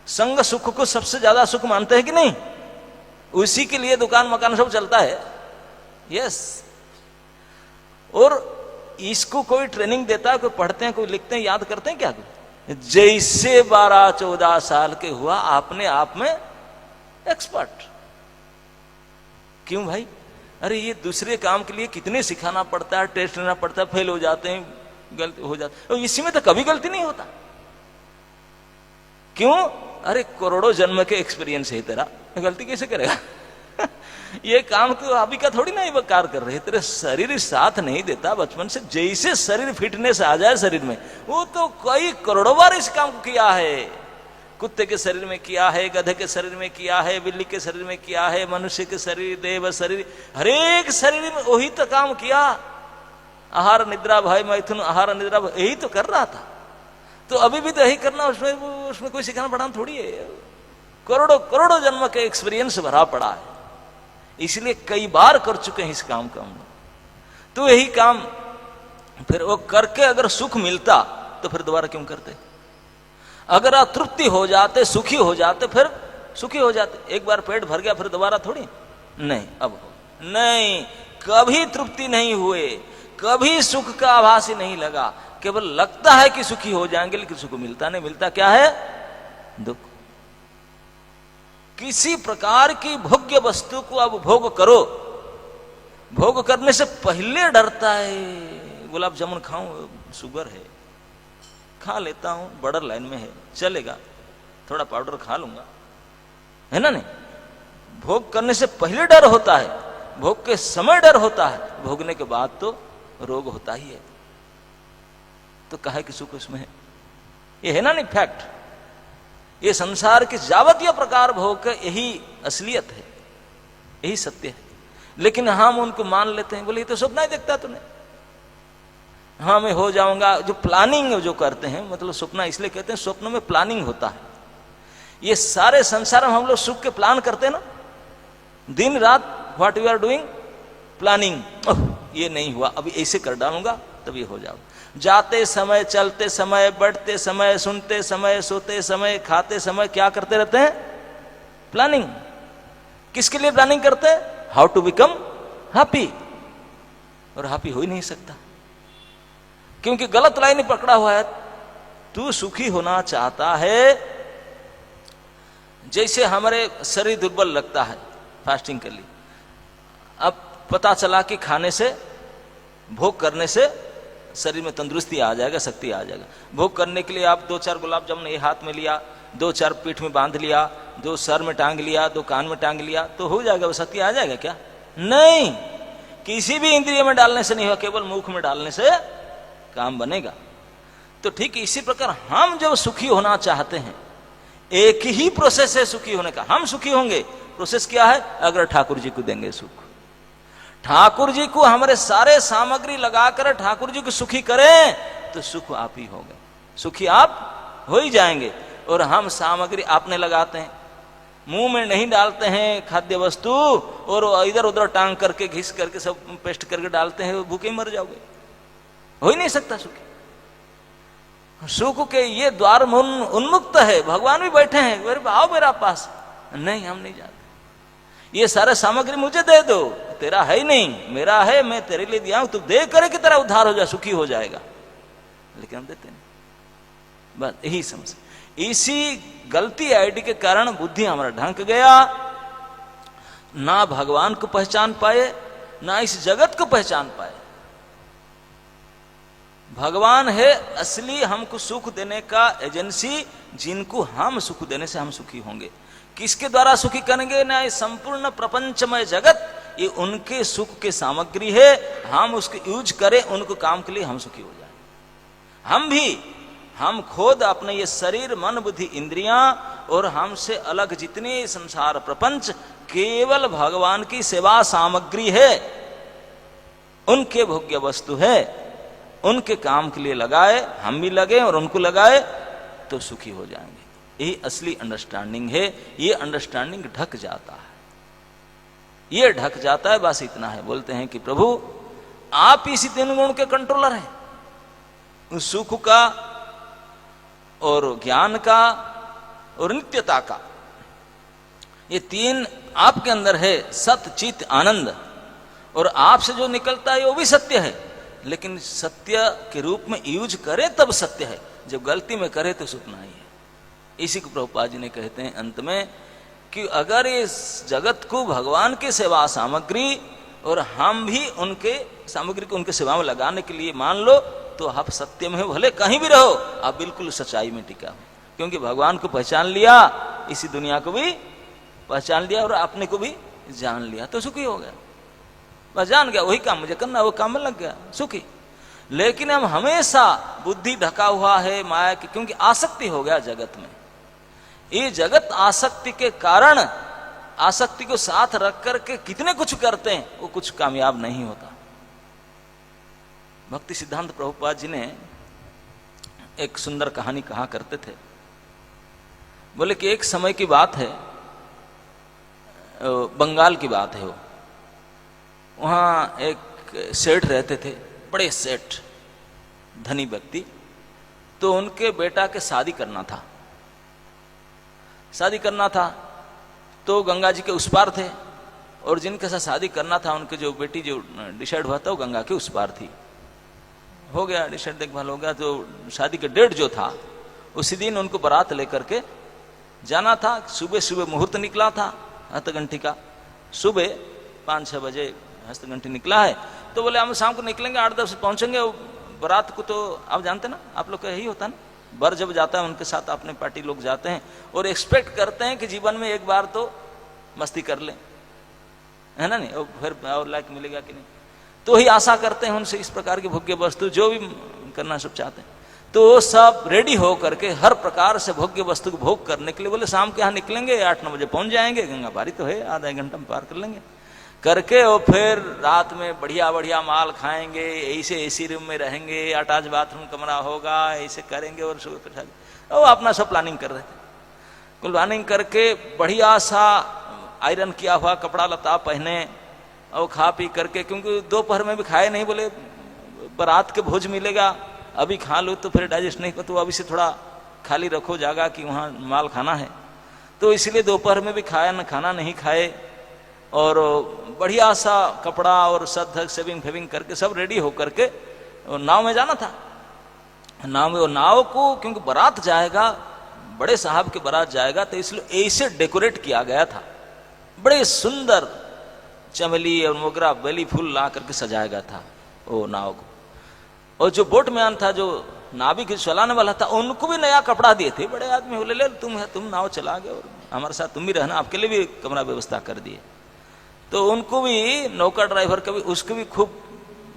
संग सुख को सबसे ज्यादा सुख मानते हैं कि नहीं? उसी के लिए दुकान मकान सब चलता है। यस। और इसको कोई ट्रेनिंग देता है, कोई पढ़ते हैं, कोई लिखते हैं, याद करते हैं क्या? जैसे 12-14 साल के हुआ अपने आप में एक्सपर्ट। क्यों भाई? अरे ये दूसरे काम के लिए कितने सिखाना पड़ता है, टेस्ट लेना पड़ता है, फेल हो जाते हैं, गलती हो जाती है, इसी में तो कभी गलती नहीं होता। क्यों? अरे करोड़ों जन्म के एक्सपीरियंस है तेरा, गलती कैसे करेगा? ये काम तो अभी का थोड़ी ना ये बेकार कर रहे, तेरे शरीर साथ नहीं देता बचपन से। जैसे शरीर फिटनेस आ जाए शरीर में, वो तो कई करोड़ों बार इस काम को किया है। कुत्ते के शरीर में किया है, गधे के शरीर में किया है, बिल्ली के शरीर में किया है, मनुष्य के शरीर, देव शरीर, हरेक शरीर में वही तो काम किया। आहार निद्रा भय मैथुन, आहार निद्रा यही तो कर रहा था, तो अभी भी तो यही करना। उसमें कोई सिखाना पढ़ाना थोड़ी है। करोड़ों करोड़ों जन्म के एक्सपीरियंस भरा पड़ा है, इसलिए कई बार कर चुके हैं इस काम का हम। तो यही काम फिर वो करके अगर सुख मिलता तो फिर दोबारा क्यों करते? अगर आप तृप्ति हो जाते, सुखी हो जाते, फिर सुखी हो जाते। एक बार पेट भर गया फिर दोबारा थोड़ी नहीं। अब हो नहीं, कभी तृप्ति नहीं हुए, कभी सुख का आभास ही नहीं लगा, केवल लगता है कि सुखी हो जाएंगे, लेकिन सुख मिलता नहीं। मिलता क्या है? दुख। किसी प्रकार की भोग्य वस्तु को अब भोग करो, भोग करने से पहले डरता है, गुलाब जामुन खाऊं, शुगर है, खा लेता हूं, बॉर्डर लाइन में है, चलेगा, थोड़ा पाउडर खा लूंगा, है ना? नहीं, भोग करने से पहले डर होता है, भोग के समय डर होता है, भोगने के बाद तो रोग होता ही है। तो कहे कि सुख उसमें है, ये है ना? नहीं, फैक्ट। ये संसार के जावतीय प्रकार भोग का यही असलियत है, यही सत्य है। लेकिन हम उनको मान लेते हैं, बोले ये तो सपना ही देखता तूने, हाँ मैं हो जाऊंगा। जो प्लानिंग जो करते हैं, मतलब सपना इसलिए कहते हैं, स्वप्न में प्लानिंग होता है। ये सारे संसार में हम लोग सुख के प्लान करते हैं ना, दिन रात, what you are doing, planning. ये नहीं हुआ, अभी ऐसे कर डालूंगा तब ये हो जाओ। जाते समय, चलते समय, बैठते समय, सुनते समय, सोते समय, खाते समय क्या करते रहते हैं? प्लानिंग। किसके लिए प्लानिंग करते हैं? How to become happy. और हैप्पी हो ही नहीं सकता, क्योंकि गलत लाइन पकड़ा हुआ है। तू सुखी होना चाहता है, जैसे हमारे शरीर दुर्बल लगता है, फास्टिंग कर ली, अब पता चला कि खाने से, भोग करने से शरीर में तंदुरुस्ती आ जाएगा, शक्ति आ जाएगा। भोग करने के लिए आप 2-4 गुलाब जामुन ये हाथ में लिया, 2-4 पीठ में बांध लिया, 2 सर में टांग लिया, 2 कान में टांग लिया, तो हो जाएगा, वो शक्ति आ जाएगा क्या? नहीं, किसी भी इंद्रिय में डालने से नहीं होगा, केवल मुख में डालने से काम बनेगा। तो ठीक इसी प्रकार हम जब सुखी होना चाहते हैं, एक ही प्रोसेस है सुखी होने का। हम सुखी होंगे, प्रोसेस क्या है? अगर ठाकुर जी को देंगे सुख, ठाकुर जी को हमारे सारे सामग्री लगाकर ठाकुर जी को सुखी करें, तो सुख आप ही होंगे, सुखी आप हो ही जाएंगे। और हम सामग्री आपने लगाते हैं, मुंह में नहीं डालते हैं खाद्य वस्तु, और इधर उधर टांग करके, घिस करके, सब पेस्ट करके डालते हैं, भूखे मर जाओगे, हो ही नहीं सकता सुखी। सुख के ये द्वार उन्मुक्त है, भगवान भी बैठे हैं, मेरे आओ मेरा पास, नहीं, हम नहीं जाते। ये सारे सामग्री मुझे दे दो, तेरा है ही नहीं, मेरा है, मैं तेरे लिए दिया हूं, तू दे करे कि तेरा उद्धार हो जाए, सुखी हो जाएगा। लेकिन हम देते नहीं। बस यही समस्या। इसी गलती आईडी के कारण बुद्धि हमारा ढंक गया, ना भगवान को पहचान पाए, ना इस जगत को पहचान पाए। भगवान है असली हमको सुख देने का एजेंसी, जिनको हम सुख देने से हम सुखी होंगे। किसके द्वारा सुखी करेंगे? ना ये संपूर्ण प्रपंचमय जगत ये उनके सुख के सामग्री है, हम उसको यूज करें उनको काम के लिए, हम सुखी हो जाए। हम खुद अपने ये शरीर, मन, बुद्धि, इंद्रियां और हमसे अलग जितने संसार प्रपंच केवल भगवान की सेवा सामग्री है, उनके भोग्य वस्तु है, उनके काम के लिए लगाए, हम भी लगे और उनको लगाए तो सुखी हो जाएंगे। यही असली अंडरस्टैंडिंग है। ये अंडरस्टैंडिंग ढक जाता है, ये ढक जाता है, बस इतना है। बोलते हैं कि प्रभु आप इसी तीन गुण के कंट्रोलर हैं, सुख का और ज्ञान का और नित्यता का। ये तीन आपके अंदर है, सत्य, चित, आनंद, और आपसे जो निकलता है वो भी सत्य है, लेकिन सत्य के रूप में यूज करे तब सत्य है, जब गलती में करे तो सुपना ही है। इसी को प्रभुपाद जी ने कहते हैं अंत में कि अगर इस जगत को भगवान की सेवा सामग्री और हम भी उनके सामग्री को उनके सेवा में लगाने के लिए मान लो, तो आप सत्य में भले कहीं भी रहो, आप बिल्कुल सच्चाई में टिका हो, क्योंकि भगवान को पहचान लिया, इसी दुनिया को भी पहचान लिया और अपने को भी जान लिया, तो सुखी हो गया। बस जान गया वही काम मुझे करना, वो काम में लग गया, सुखी। लेकिन हम हमेशा बुद्धि ढका हुआ है माया की, क्योंकि आसक्ति हो गया जगत में। ये जगत आसक्ति के कारण, आसक्ति को साथ रख करके कितने कुछ करते हैं, वो कुछ कामयाब नहीं होता। भक्ति सिद्धांत प्रभुपाद जी ने एक सुंदर कहानी कहा करते थे। बोले कि एक समय की बात है, बंगाल की बात है, वो वहां एक सेठ रहते थे, बड़े सेठ, धनी व्यक्ति। तो उनके बेटा के शादी करना था, तो गंगा जी के उस पार थे, और जिनके साथ शादी करना था उनके जो बेटी जो डिसाइड हुआ था वो गंगा के उस पार थी। हो गया डिसाइड, देखभाल हो गया। तो शादी का डेट जो था उसी दिन उनको बारात लेकर के जाना था। सुबह सुबह मुहूर्त निकला था, हस्तघंटी का, सुबह 5-6 बजे हस्तघंटी निकला है। तो बोले हम शाम को निकलेंगे, 8-10 से पहुंचेंगे। बारात को तो आप जानते ना, आप लोग का यही होता ना, बर जब जाता है उनके साथ अपने पार्टी लोग जाते हैं और एक्सपेक्ट करते हैं कि जीवन में एक बार तो मस्ती कर लें, है ना, नहीं, और फिर और लाइक मिलेगा कि नहीं, तो ही आशा करते हैं उनसे। इस प्रकार की भोग्य वस्तु जो भी करना सब चाहते हैं, तो सब रेडी हो करके हर प्रकार से भोग्य वस्तु को भोग करने के लिए बोले शाम के यहाँ निकलेंगे, 8-9 बजे पहुंच जाएंगे, गंगा पारी तो है, आधा 1 घंटा में पार कर लेंगे करके, और फिर रात में बढ़िया बढ़िया माल खाएंगे, ऐसे एसी रूम में रहेंगे, अटैच बाथरूम कमरा होगा, ऐसे करेंगे। और सुबह फिर वो अपना सब प्लानिंग कर रहे थे। कुल प्लानिंग करके बढ़िया सा आयरन किया हुआ कपड़ा लता पहने और खा पी करके, क्योंकि दोपहर में भी खाए नहीं, बोले बारात के भोज मिलेगा, अभी खा लो तो फिर डाइजेस्ट नहीं हो, तो अभी से थोड़ा खाली रखो जागा कि वहाँ माल खाना है। तो इसलिए दोपहर में भी खाना नहीं खाए, और बढ़िया सा कपड़ा और सद सेविंग फेविंग करके सब रेडी हो करके नाव में जाना था। नाव को क्योंकि बारात जाएगा, बड़े साहब के बारात जाएगा, तो इसलिए ऐसे डेकोरेट किया गया था, बड़े सुंदर चमेली और मोगरा बेली फूल ला करके सजाया गया था वो नाव को। और जो बोट मैन था, जो नाविक चलाने वाला था, उनको भी नया कपड़ा दिए थे। बड़े आदमी बोले ले तुम नाव चला गए और हमारे साथ तुम भी रहना, आपके लिए भी कमरा व्यवस्था कर दिए। तो उनको भी नौका ड्राइवर का भी, उसको भी खूब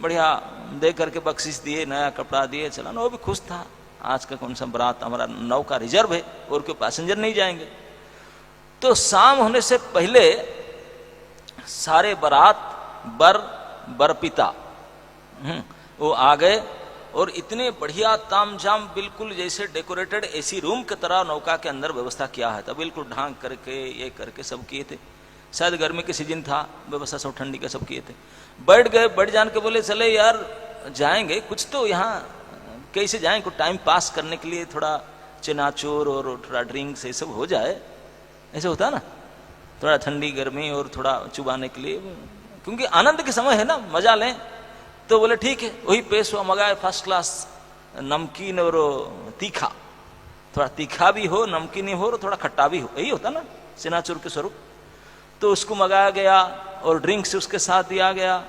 बढ़िया दे करके बख्शिश दिए, नया कपड़ा दिए, चलाना। वो भी खुश था, आज का कौन सा बारात, हमारा नौका रिजर्व है और कोई पैसेंजर नहीं जाएंगे। तो शाम होने से पहले सारे बारात बरपिता वो आ गए, और इतने बढ़िया तामझाम बिल्कुल जैसे डेकोरेटेड एसी रूम की तरह नौका के अंदर व्यवस्था किया है था, बिल्कुल ढांक करके ये करके सब किए थे। शायद गर्मी के सीजन था, व्यवस्था सब ठंडी का सब किए थे। बैठ गए, बैठ जान के बोले चले यार जाएंगे कुछ तो, यहाँ कैसे जाएं, कुछ टाइम पास करने के लिए थोड़ा चनाचोर और थोड़ा ड्रिंक्स ये सब हो जाए, ऐसे होता ना, थोड़ा ठंडी गर्मी और थोड़ा चुबाने के लिए, क्योंकि आनंद के समय है ना, मजा लें। तो बोले ठीक है, वही पेश हुआ, मंगाए फर्स्ट क्लास नमकीन और तीखा, थोड़ा तीखा भी हो, नमकीन हो और थोड़ा खट्टा भी हो, यही होता ना चनाचूर के स्वरूप। तो उसको मंगाया गया और ड्रिंक्स उसके साथ दिया गया,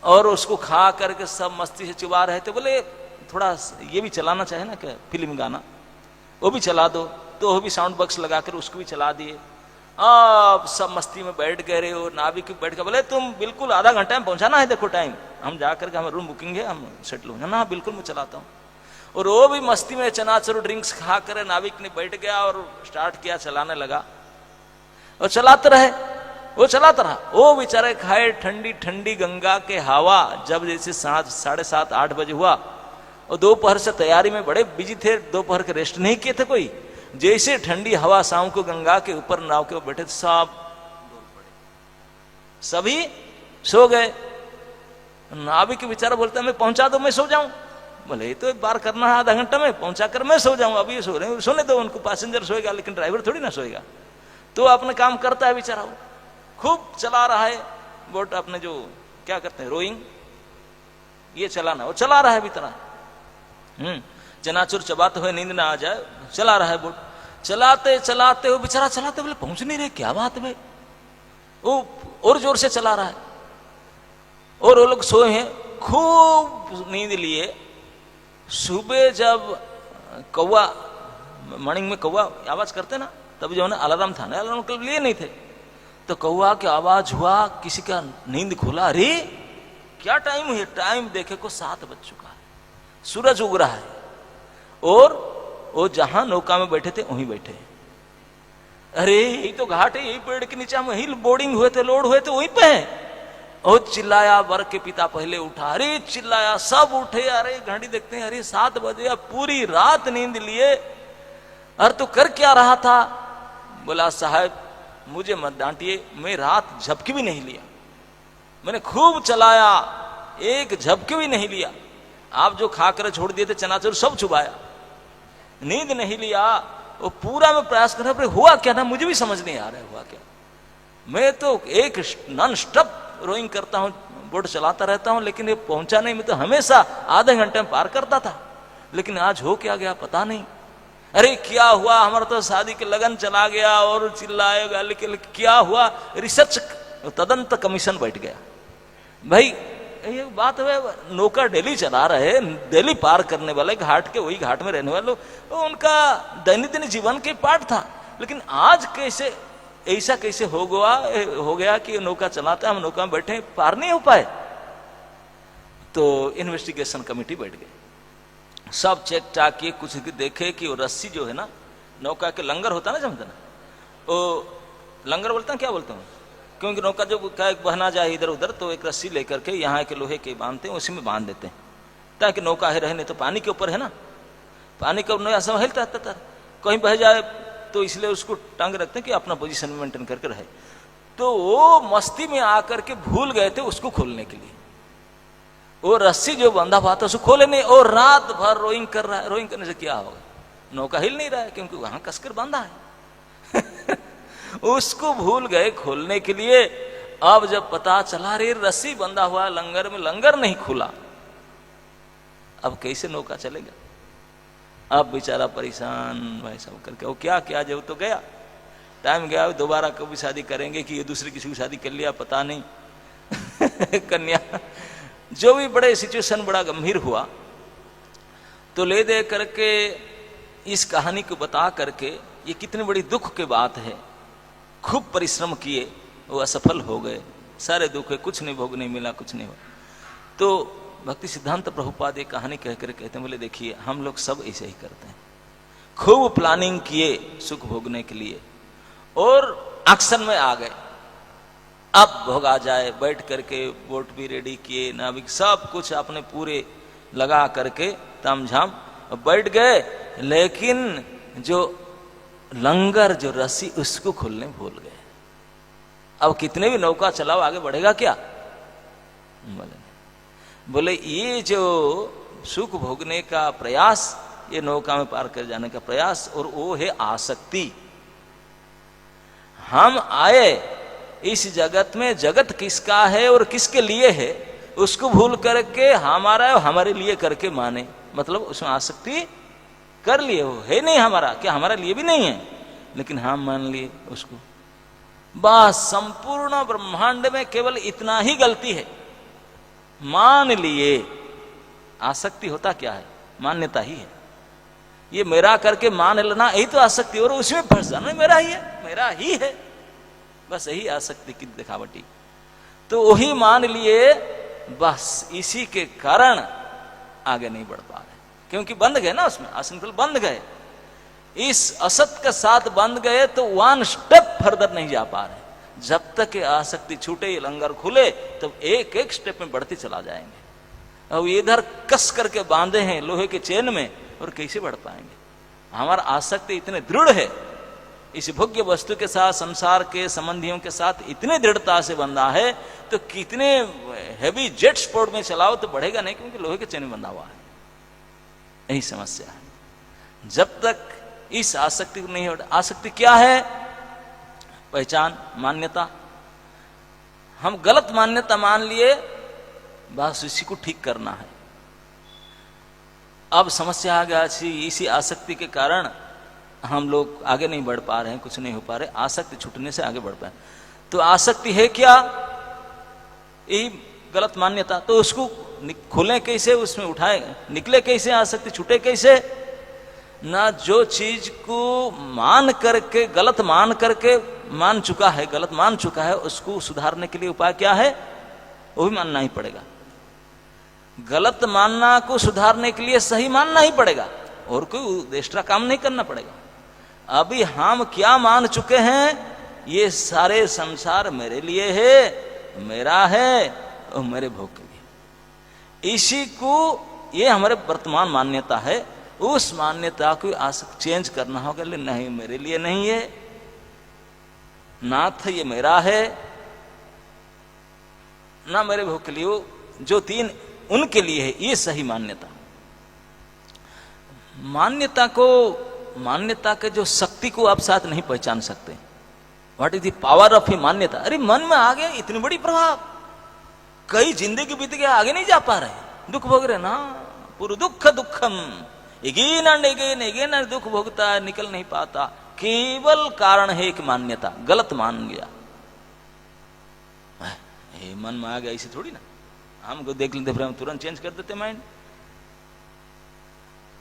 और उसको खा करके सब मस्ती से चुबा रहे थे। बोले थोड़ा ये भी चलाना चाहे ना, क्या फिल्म गाना, वो भी चला दो। तो वो भी साउंड बॉक्स लगा कर उसको भी चला दिए। अब सब मस्ती में बैठ गए रहे, और नाविक बैठ गए। बोले तुम बिल्कुल आधा घंटा में पहुंचाना है, देखो टाइम, हम जाकर के, हमारा रूम बुकिंग है, हम सेटल हो ना। बिल्कुल मैं चलाता हूँ। और वो भी मस्ती में चनाचूर ड्रिंक्स खा कर नाविक ने बैठ गया और स्टार्ट किया, चलाने लगा और चलाते रहे। वो चलाता रहा, वो बेचारे खाए ठंडी ठंडी गंगा के हवा। जब जैसे 7:30-8 बजे हुआ, और दोपहर से तैयारी में बड़े बिजी थे, दोपहर के रेस्ट नहीं किए थे कोई। जैसे ठंडी हवा शाम को गंगा के ऊपर नाव के ऊपर बैठे, सब सभी सो गए। नाविक बेचारा बोलता है मैं पहुंचा दो, मैं सो जाऊं। बोले तो एक बार करना है, आधा घंटा में पहुंचा कर मैं सो जाऊं, अभी सो रहे हैं, सोने दो उनको, पैसेंजर सोएगा लेकिन ड्राइवर थोड़ी ना सोएगा। तो अपने काम करता है बेचारा, वो खूब चला रहा है बोट, अपने जो क्या करते हैं रोइंग, ये चलाना, वो चला रहा है भी तरह। चनाचूर चबाते हुए नींद ना आ जाए, चला रहा है बोट। चलाते चलाते वो बेचारा चलाते, बोले पहुंच नहीं रहे, क्या बात है, वो और जोर से चला रहा है। और वो लोग सोए हैं, खूब नींद लिए। सुबह जब कौवा, मॉर्निंग में कौवा आवाज करते ना, तब जो है ना अलार्म था ना, अलार्म कल लिए नहीं थे। तो कौवा की आवाज हुआ, किसी का नींद खुला, अरे क्या टाइम है, टाइम देखे को 7 बज चुका है, सूरज उग रहा है। और वो जहां नौका में बैठे थे वहीं बैठे। अरे यही तो घाट है, यही पेड़ के नीचे हम वहीं बोर्डिंग हुए थे, लोड हुए थे, वहीं पे है। और चिल्लाया, वर के पिता पहले उठा, अरे चिल्लाया, सब उठे। अरे घड़ी देखते हैं, अरे 7 बजे, अब पूरी रात नींद लिए, अरे तो कर क्या रहा था। बोला साहब मुझे मत डांटिए, मैं रात झपकी भी नहीं लिया, मैंने खूब चलाया, एक झपकी भी नहीं लिया। आप जो खाकर छोड़ दिए थे चनाचूर सब चुबाया, नींद नहीं लिया। वो पूरा मैं प्रयास कर रहा, हुआ क्या ना मुझे भी समझ नहीं आ रहा है हुआ क्या। मैं तो एक नॉन स्टॉप रोइंग करता हूं, बोट चलाता रहता हूं, लेकिन ये पहुंचा नहीं। मैं तो हमेशा आधे घंटे में पार करता था, लेकिन आज हो क्या गया पता नहीं। अरे क्या हुआ, हमारा तो शादी के लगन चला गया, और चिल्लाए गाली के क्या हुआ, रिसर्च तदंत कमीशन बैठ गया। भाई ये बात है, नौका डेली चला रहे, डेली पार करने वाले घाट के, वही घाट में रहने वाले, तो उनका दैनंदिन जीवन के पार्ट था। लेकिन आज कैसे ऐसा कैसे हो गया कि नौका चलाता है, हम नौका में बैठे, पार नहीं हो पाए। तो इन्वेस्टिगेशन कमेटी बैठ गई, सब चेक चाक किए, कुछ देखे कि वो रस्सी जो है ना, नौका के लंगर होता ना, समझते ना, वो लंगर बोलता है, क्या बोलता हूँ, क्योंकि नौका जो बहना जाए इधर उधर, तो एक रस्सी लेकर के यहाँ के लोहे के बांधते हैं, उसी में बांध देते हैं ताकि नौका है रहे। नहीं तो पानी के ऊपर है ना, पानी के ऊपर ऐसा हिलता रहता, कहीं बह जाए, तो इसलिए उसको टांग रखते हैं कि अपना पोजीशन में मेंटेन करके रहे। तो वो मस्ती में आकर के भूल गए थे उसको खोलने के लिए, वो रस्सी जो बंधा हुआ था उसको खोले नहीं, और रात भर रोइंग कर रहा है। रोइंग करने से क्या होगा, नौका हिल नहीं रहा है क्योंकि वहां कसकर बांधा है। उसको भूल गए खोलने के लिए। अब जब पता चला रे रस्सी बंधा हुआ लंगर में, लंगर नहीं खुला, अब कैसे नौका चलेगा। अब बेचारा परेशान भाई सब करके, वो क्या क्या, जब तो गया टाइम गया, दोबारा कभी शादी करेंगे कि ये दूसरी किसी की शादी कर लिया पता नहीं। कन्या जो भी बड़े सिचुएशन बड़ा गंभीर हुआ, तो ले दे करके इस कहानी को बता करके, ये कितनी बड़ी दुख की बात है। खूब परिश्रम किए, वो असफल हो गए, सारे दुख है, कुछ नहीं भोगने मिला, कुछ नहीं हुआ। तो भक्ति सिद्धांत प्रभुपाद एक कहानी कहकर कहते हैं, बोले देखिए हम लोग सब ऐसे ही करते हैं, खूब प्लानिंग किए सुख भोगने के लिए, और एक्शन में आ गए, अब भोगा जाए, बैठ करके बोट भी रेडी किए, नाविक सब कुछ अपने पूरे लगा करके तामझाम बैठ गए, लेकिन जो लंगर जो रस्सी उसको खोलने भूल गए। अब कितने भी नौका चलाओ आगे बढ़ेगा क्या। बोले ये जो सुख भोगने का प्रयास, ये नौका में पार कर जाने का प्रयास, और वो है आसक्ति। हम आए इस जगत में, जगत किसका है और किसके लिए है उसको भूल करके हमारा हमारे लिए करके माने, मतलब उसमें आसक्ति कर लिए, हो है नहीं हमारा, क्या हमारे लिए भी नहीं है, लेकिन हम मान लिए उसको। बस संपूर्ण ब्रह्मांड में केवल इतना ही गलती है, मान लिए। आसक्ति होता क्या है? मान्यता ही है। ये मेरा करके मान लेना यही तो आसक्ति, और उसमें फंस जाना मेरा ही है, मेरा ही है, बस यही आसक्ति की दिखावटी। तो वही मान लिए, बस इसी के कारण आगे नहीं बढ़ पा रहे, क्योंकि बंध गए ना उसमें, आसंकुल बंध गए, इस असत के साथ बंध गए, तो वन स्टेप फर्दर नहीं जा पा रहे। जब तक ये आसक्ति छूटे, ये लंगर खुले, तब एक एक स्टेप में बढ़ते चला जाएंगे। अब इधर कस करके बांधे हैं लोहे के चेन में, और कैसे बढ़ पाएंगे? हमारा आसक्ति इतने दृढ़ है, इस भोग्य वस्तु के साथ, संसार के संबंधियों के साथ इतने दृढ़ता से बंधा है, तो कितने हैवी जेट स्पोर्ट में चलाओ तो बढ़ेगा नहीं, क्योंकि लोहे के चेन में बंधा हुआ है। यही समस्या है। जब तक इस आसक्ति को नहीं हटा, आसक्ति क्या है? पहचान, मान्यता। हम गलत मान्यता मान लिए, बस इसी को ठीक करना है। अब समस्या आ गया, इसी आसक्ति के कारण हम लोग आगे नहीं बढ़ पा रहे हैं, कुछ नहीं हो पा रहे, आसक्ति छूटने से आगे बढ़ पाए। तो आसक्ति है क्या? यही गलत मान्यता। तो उसको खोलें कैसे, उसमें उठाए निकले कैसे, आसक्ति छूटे कैसे? ना जो चीज को मान करके, गलत मान करके मान चुका है, गलत मान चुका है, उसको सुधारने के लिए उपाय क्या है? वो भी मानना ही पड़ेगा। गलत मानना को सुधारने के लिए सही मानना ही पड़ेगा, और कोई एक्स्ट्रा काम नहीं करना पड़ेगा। अभी हम क्या मान चुके हैं? ये सारे संसार मेरे लिए है, मेरा है और मेरे भोग के लिए। इसी को, ये हमारे वर्तमान मान्यता है। उस मान्यता को चेंज करना होगा। नहीं, मेरे लिए नहीं है, नाथ ये मेरा है, ना मेरे भोग के लिए, जो तीन उनके लिए है, ये सही मान्यता। मान्यता के जो शक्ति को आप साथ नहीं पहचान सकते। What is the power of a मान्यता? अरे मन में आ गया इतनी बड़ी प्रभाव, कई जिंदगी बीत गया, आगे नहीं जा पा रहे, दुख भोग रहे ना, पूरा दुख दुखम, एगेन एंड एगेन दुख भोगता है, निकल नहीं पाता। केवल कारण है एक मान्यता, गलत मान गया। मन में आ गया, इसे थोड़ी ना हमको देख लेते फिर हम तुरंत चेंज कर देते माइंड।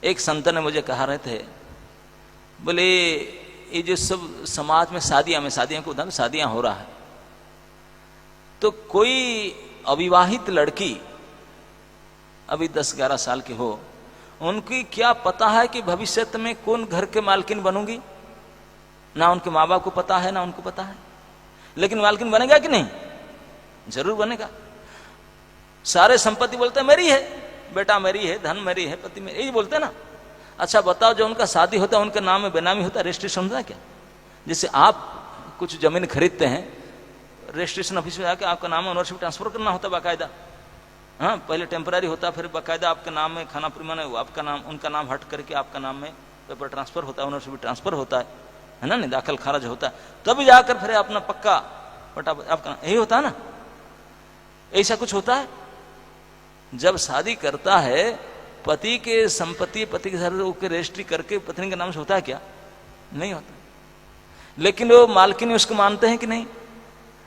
एक संत ने मुझे कहा रहे थे, बोले ये जो सब समाज में शादियां को उदाहरण, शादियां हो रहा है, तो कोई अविवाहित लड़की अभी 10-11 साल की हो, उनकी क्या पता है कि भविष्य में कौन घर के मालकिन बनूंगी? ना उनके माँ बाप को पता है, ना उनको पता है। लेकिन मालकिन बनेगा कि नहीं? जरूर बनेगा। सारे संपत्ति बोलते हैं मेरी है, बेटा मेरी है, धन मेरी है, पति मेरी, यही बोलते हैं ना। अच्छा बताओ, जो उनका शादी होता है उनके नाम में बेनामी होता है, रजिस्ट्रेशन होता है क्या? जैसे आप कुछ जमीन खरीदते हैं, रजिस्ट्रेशन ऑफिस में जाकर आपका नाम ओनरशिप ट्रांसफर करना होता है बाकायदा। हाँ, पहले टेम्पररी होता, फिर बाकायदा आपके नाम में खाना परिमाण, आपका नाम, उनका नाम हट करके आपका नाम में पेपर ट्रांसफर होता है, ओनरशिप ट्रांसफर होता है ना, नहीं दाखिल खारिज होता है, तभी जाकर फिर अपना पक्का बटा आपका, यही होता है ना। ऐसा कुछ होता है। जब शादी करता है, पति के संपत्ति, पति के सारे के रजिस्ट्री करके पत्नी के नाम से होता है क्या? नहीं होता। लेकिन वो मालकिन उसको मानते हैं कि नहीं?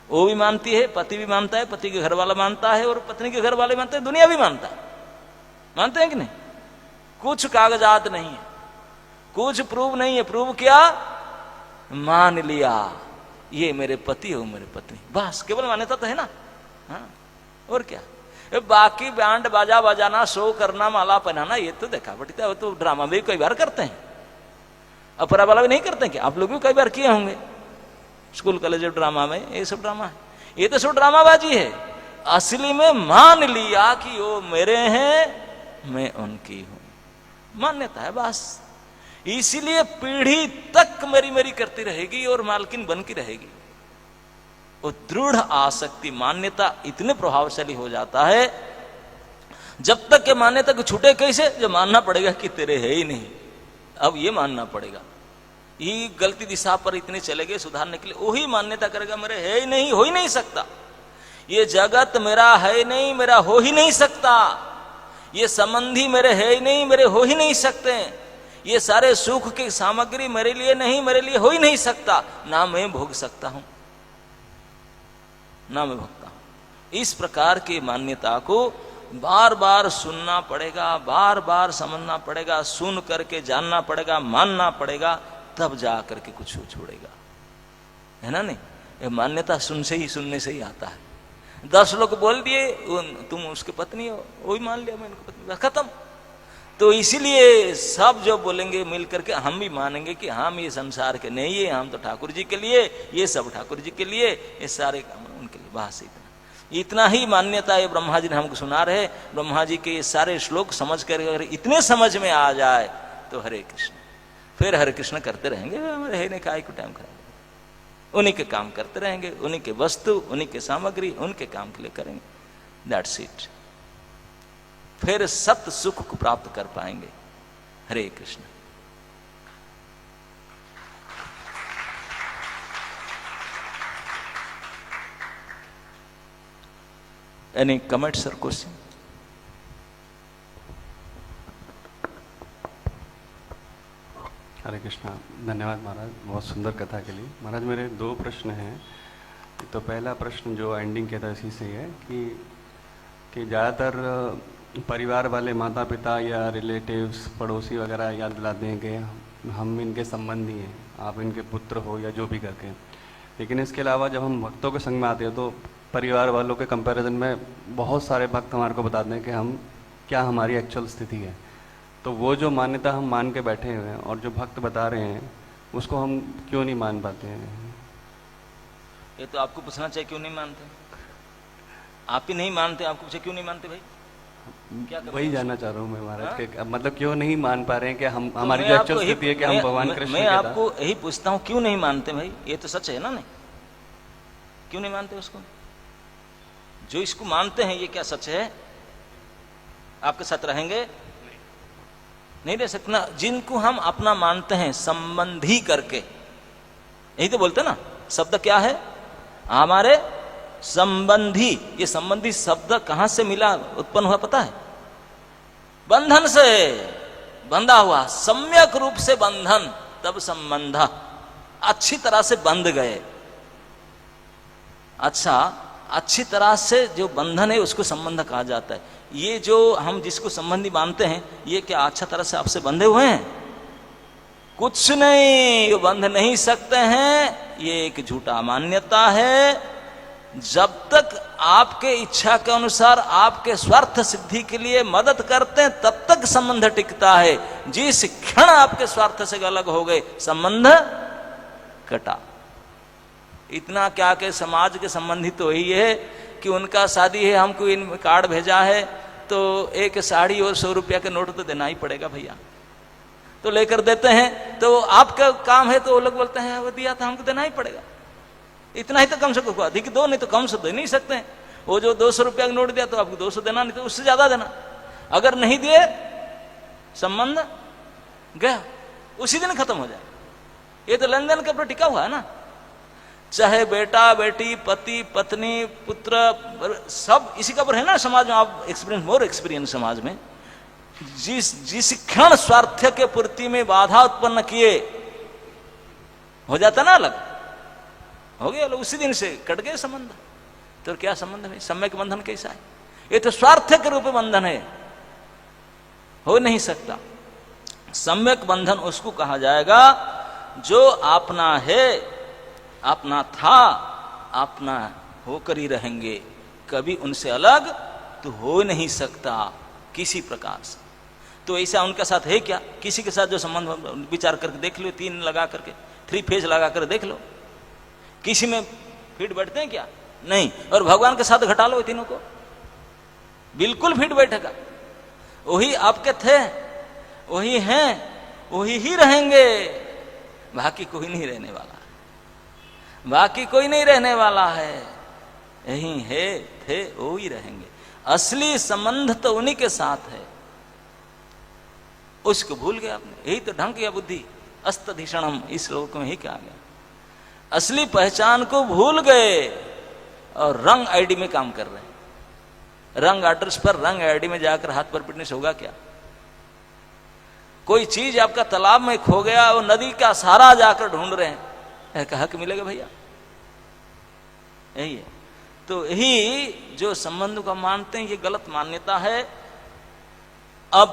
वो भी मानती है, पति भी मानता है, पति के घर वाला मानता है, और पत्नी के घर वाले मानते हैं, दुनिया भी मानता है। मानते हैं कि नहीं? कुछ कागजात नहीं है, कुछ प्रूव नहीं है। प्रूव क्या? मान लिया ये मेरे पति हो, मेरे पत्नी, बस केवल मान्यता तो है ना। हाँ, और क्या? बाकी बैंड बाजा बजाना, शो करना, माला पहनाना, ये तो देखा बटता है, तो ड्रामा में भी कई बार करते हैं। अपरा वाला भी नहीं करते हैं क्या? आप लोग भी कई बार किए होंगे स्कूल कॉलेज ड्रामा में, ये सब ड्रामा है। ये तो सब ड्रामाबाजी है। असली में मान लिया कि वो मेरे हैं, मैं उनकी हूं, मान्यता है बस। इसीलिए पीढ़ी तक मेरी मेरी करती रहेगी और मालकिन बन की रहेगी। वो दृढ़ आसक्ति, मान्यता इतने प्रभावशाली हो जाता है। जब तक के मान्यता को छूटे कैसे? जब मानना पड़ेगा कि तेरे है ही नहीं, अब ये मानना पड़ेगा। ये गलती दिशा पर इतने चले गए सुधारने के लिए, वही मान्यता करेगा मेरे है ही नहीं, हो ही नहीं सकता, ये जगत मेरा है ही नहीं, मेरा हो ही नहीं सकता, ये संबंधी मेरे है ही नहीं, मेरे हो ही नहीं सकते, ये सारे सुख की सामग्री मेरे लिए नहीं, मेरे लिए हो ही नहीं सकता, ना मैं भोग सकता हूं, ना मैं भोगता हूं। इस प्रकार की मान्यता को बार बार सुनना पड़ेगा, बार बार समझना पड़ेगा, सुन करके जानना पड़ेगा, मानना पड़ेगा, तब जा करके कुछ छोड़ेगा, है ना। नहीं, ये मान्यता सुनने से ही आता है। 10 लोग बोल दिए तुम उसकी पत्नी हो, वही मान लिया मैं उनकी पत्नी, खत्म। तो इसीलिए सब जो बोलेंगे मिल करके हम भी मानेंगे कि हम ये संसार के नहीं है, हम तो ठाकुर जी के लिए, ये सब ठाकुर जी के लिए, ये सारे काम उनके लिए। बस इतना ही मान्यता ये ब्रह्मा जी ने हमको सुना रहे। ब्रह्मा जी के ये सारे श्लोक समझ कर अगर इतने समझ में आ जाए तो हरे कृष्ण, फिर हरे कृष्ण करते रहेंगे, हमारे है नहीं काय को टाइम करेंगे, उन्हीं के काम करते रहेंगे, उन्हीं के वस्तु, उन्हीं के सामग्री, उनके काम के लिए करेंगे, दैट्स इट। फिर सत्य सुख को प्राप्त कर पाएंगे। Hare Krishna. Any comment sir, question? Hare Krishna, धन्यवाद महाराज, बहुत सुंदर कथा के लिए। महाराज मेरे 2 प्रश्न हैं। तो पहला प्रश्न जो एंडिंग किया था इसी से है कि ज़्यादातर परिवार वाले माता पिता या रिलेटिव्स पड़ोसी वगैरह याद दिलाते हैं कि हम इनके संबंधी हैं, आप इनके पुत्र हो या जो भी करके। लेकिन इसके अलावा जब हम भक्तों के संग में आते हैं तो परिवार वालों के कंपैरिजन में बहुत सारे भक्त हमारे को बताते हैं कि हम क्या हमारी एक्चुअल स्थिति है। तो वो जो मान्यता हम मान के बैठे हुए हैं और जो भक्त बता रहे हैं उसको हम क्यों नहीं मान पाते हैं? ये तो आपको पूछना चाहिए, क्यों नहीं मानते? आप ही नहीं मानते, आपको पूछे क्यों नहीं मानते भाई? क्या वही जानना चाह रहा हूँ मैं महाराज के, मतलब क्यों नहीं मान पा रहे हैं कि हम हमारी जो एक्चुअल स्थिति है कि हम भगवान कृष्ण। मैं आपको यही पूछता हूँ, क्यों नहीं मानते भाई? ये तो सच है ना। नहीं, क्यों नहीं मानते उसको? जो इसको मानते हैं ये क्या सच है? आपके साथ रहेंगे? नहीं रह सकते ना। जिनको हम अपना मानते हैं संबंधी करके, यही तो बोलते ना, शब्द क्या है हमारे? संबंधी। ये संबंधी शब्द कहां से मिला, उत्पन्न हुआ पता है? बंधन से, बंधा हुआ, सम्यक रूप से बंधन, तब संबंध, अच्छी तरह से बंध गए। अच्छा, अच्छी तरह से जो बंधन है उसको संबंध कहा जाता है। ये जो हम जिसको संबंधी मानते हैं ये क्या अच्छा तरह से आपसे बंधे हुए हैं? कुछ नहीं, ये बंध नहीं सकते हैं। ये एक झूठा मान्यता है। जब तक आपके इच्छा के अनुसार आपके स्वार्थ सिद्धि के लिए मदद करते हैं तब तक संबंध टिकता है। जिस क्षण आपके स्वार्थ से अलग हो गए संबंध कटा। इतना क्या के समाज के संबंधी तो यही है कि उनका शादी है, हमको इन कार्ड भेजा है तो एक साड़ी और 100 रुपया के नोट तो देना ही पड़ेगा भैया, तो लेकर देते हैं। तो आपका काम है तो वो लोग बोलते हैं वो दिया था हमको देना ही पड़ेगा। इतना ही तो कम से कम, अधिक दो, नहीं तो कम से दे नहीं सकते हैं। वो जो 200 रुपया का नोट दिया तो आपको 200 देना, नहीं तो उससे ज्यादा देना। अगर नहीं दिए संबंध गया, उसी दिन खत्म हो जाए। ये तो लेन देन के ऊपर टिका हुआ है ना। चाहे बेटा बेटी, पति पत्नी, पुत्र, सब इसी का ऊपर है ना समाज में। आप एक्सपीरियंस, मोर एक्सपीरियंस समाज में, जिस क्षण स्वार्थ के पूर्ति में बाधा उत्पन्न किए हो जाता ना अलग, हो गया उसी दिन से कट गए संबंध। तो क्या संबंध है? सम्यक बंधन कैसा है? ये तो स्वार्थ के रूप में बंधन है, हो नहीं सकता। सम्यक बंधन उसको कहा जाएगा जो अपना है, अपना था, अपना होकर ही रहेंगे, कभी उनसे अलग तो हो नहीं सकता किसी प्रकार से। तो ऐसा उनके साथ है क्या? किसी के साथ जो संबंध विचार करके देख लो, 3 लगा करके, 3 फेज लगा कर देख लो, किसी में फिट बैठते हैं क्या? नहीं। और भगवान के साथ घटा लो तीनों को, बिल्कुल फिट बैठेगा। वही आपके थे, वही हैं, वही ही रहेंगे, बाकी कोई नहीं रहने वाला, बाकी कोई नहीं रहने वाला है। यही है, थे, वो ही रहेंगे। असली संबंध तो उन्हीं के साथ है, उसको भूल गए आपने। यही तो ढंग किया बुद्धि, अस्तधिषणम, इस श्लोक में ही कहा गया। असली पहचान को भूल गए और रंग आईडी में काम कर रहे हैं। रंग एड्रेस पर, रंग आईडी में जाकर हाथ पर पिटने से होगा क्या? कोई चीज आपका तालाब में खो गया, वो नदी का सहारा जाकर ढूंढ रहे हैं, क्या हक मिलेगा भैया? यही है। तो यही जो संबंध को मानते हैं, ये गलत मान्यता है। अब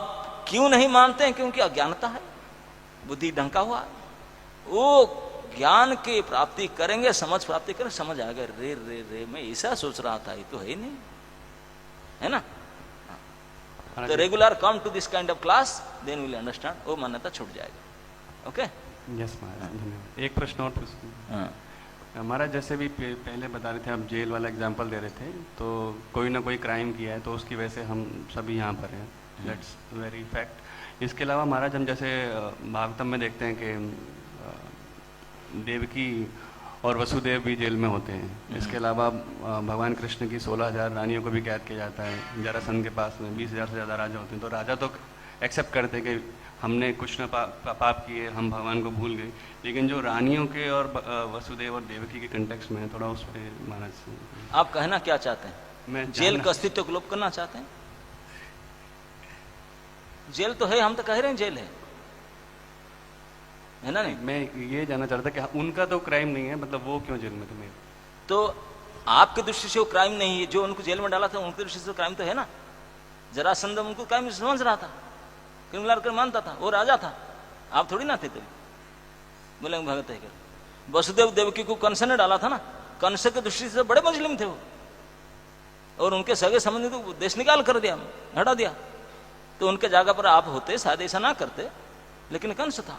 क्यों नहीं मानते हैं? क्योंकि अज्ञानता है, बुद्धि ढंका हुआ है। वो ज्ञान की प्राप्ति करेंगे, समझ प्राप्ति करेंगे, समझ आ गया, रे रे रे मैं ऐसा सोच रहा था, ये तो है ही नहीं, है ना? तो regular come to this kind of class, then will understand, वो मान्यता छूट जाएगा। ओके, यस महाराज, धन्यवाद। एक प्रश्न और पूछूं। महाराज जैसे भी पहले बता रहे थे, आप जेल वाला एग्जांपल दे रहे थे, तो कोई ना कोई क्राइम किया है तो उसकी वजह से हम सभी यहाँ पर हैं, दैट्स वेरी फैक्ट। इसके अलावा महाराज हम जैसे भागवतम में देखते हैं कि देवकी और वसुदेव भी जेल में होते हैं। इसके अलावा भगवान कृष्ण की 16,000 रानियों को भी कैद किया जाता है। जरासंध के पास में 20,000 से ज़्यादा राजा होते हैं, तो राजा तो एक्सेप्ट करते हैं कि हमने कुछ न पाप किए, हम भगवान को भूल गए। लेकिन जो रानियों के और वसुदेव और देवकी के कंटेक्स्ट में है, थोड़ा उस पर महाराज आप कहना क्या चाहते हैं? मैं जेल का अस्तित्व को लोप करना चाहते हैं? जेल तो है, हम तो कह रहे हैं जेल है ना? नहीं, मैं ये जानना चाहता था कि उनका तो क्राइम नहीं है, मतलब वो क्यों जेल में थे? तो आपकी दृष्टि से वो क्राइम नहीं है, जो उनको जेल में डाला था उनकी दृष्टि से क्राइम तो है ना। जरासंध उनको क्राइम समझ रहा था, क्रिमिनल कर मानता था, वो राजा था, आप थोड़ी ना थे। कभी बोलेंगे भगत है कर। वसुदेव देवकी को कंस ने डाला था ना, कंस की दृष्टि से बड़े मुस्लिम थे वो, और उनके सगे संबंधी तो देश निकाल कर दिया, हटा दिया। तो उनके जगह पर आप होते शायद ऐसा ना करते, लेकिन कंस था।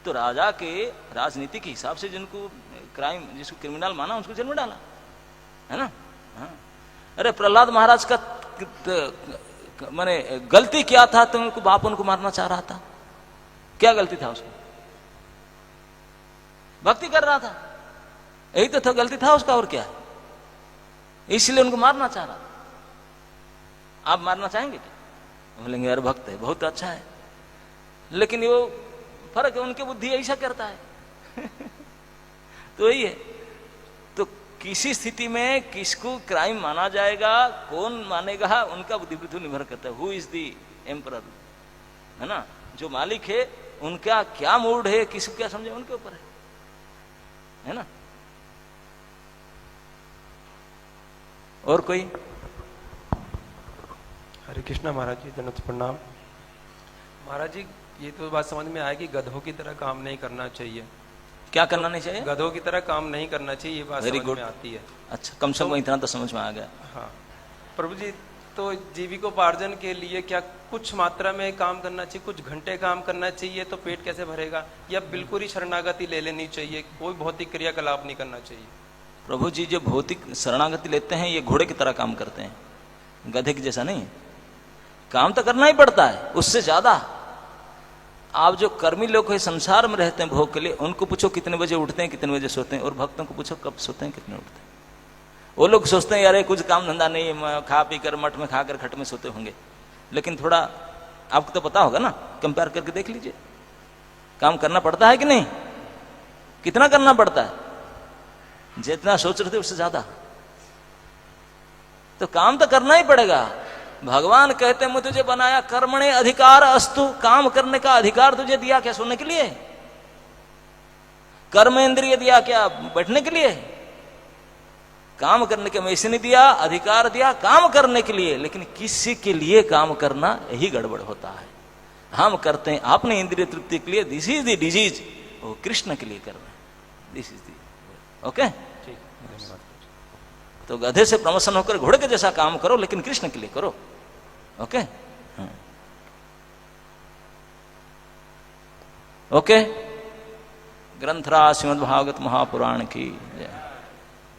तो राजा के राजनीति के हिसाब से जिनको क्राइम, जिसको क्रिमिनल माना, उसको जेल में डाला, है ना? हाँ। अरे प्रहलाद महाराज का माने गलती क्या था? तो उनको बाप उनको मारना चाह रहा था, क्या गलती था उसको? भक्ति कर रहा था, यही तो था, गलती था उसका, और क्या है? इसलिए उनको मारना चाह रहा था। आप मारना चाहेंगे क्या? बोलेंगे यार भक्त है, बहुत अच्छा है, लेकिन वो फर्क है, उनकी बुद्धि ऐसा करता है। तो यही है। तो किसी स्थिति में किसको क्राइम माना जाएगा, कौन मानेगा, उनका बुद्धि पर निर्भर करता है। हु इज दी एम्परर, है ना? जो मालिक है उनका क्या मूड है, किसको क्या समझे, उनके ऊपर है ना? और कोई? हरे कृष्णा महाराज जी, दंडवत प्रणाम। महाराज जी, ये तो बात समझ में आया कि गधों की तरह काम नहीं करना चाहिए। क्या करना नहीं चाहिए? गधों की तरह काम नहीं करना चाहिए, ये बात समझ में आती है। अच्छा, कम से कम इतना तो समझ में आ गया। हाँ प्रभु जी, तो जीविकोपार्जन के लिए क्या कुछ मात्रा में काम करना चाहिए, कुछ घंटे काम करना चाहिए तो पेट कैसे भरेगा, या बिल्कुल ही शरणागति ले लेनी चाहिए, कोई भौतिक क्रियाकलाप नहीं करना चाहिए? प्रभु जी, जो भौतिक शरणागति लेते हैं ये घोड़े की तरह काम करते हैं, गधे की जैसा नहीं। काम तो करना ही पड़ता है, उससे ज्यादा। आप जो कर्मी लोग हैं, संसार में रहते हैं भोग के लिए, उनको पूछो कितने बजे उठते हैं, कितने बजे सोते हैं, और भक्तों को पूछो कब सोते हैं, कितने उठते हैं। वो लोग सोचते हैं यार कुछ काम धंधा नहीं, खा पी कर मठ में खाकर खट में सोते होंगे, लेकिन थोड़ा आपको तो पता होगा ना, कंपेयर करके देख लीजिए, काम करना पड़ता है कि नहीं, कितना करना पड़ता है, जितना सोच रहे थे उससे ज्यादा। तो काम तो करना ही पड़ेगा। भगवान कहते हैं मैं तुझे बनाया कर्मणे अधिकार अस्तु, काम करने का अधिकार तुझे दिया क्या, सोने के लिए? कर्म इंद्रिय दिया क्या, बैठने के लिए? काम करने के वैसे नहीं दिया, अधिकार दिया काम करने के लिए, लेकिन किसी के लिए काम करना, यही गड़बड़ होता है। हम करते हैं अपने इंद्रिय तृप्ति के लिए, दिस इज द डिजीज, वो कृष्ण के लिए कर रहे हैं, दिस इज द ओके। तो गधे से प्रमोशन होकर घोड़े के जैसा काम करो, लेकिन कृष्ण के लिए करो, ओके। ओके, ग्रंथराज श्रीमद् भागवत महापुराण की जय।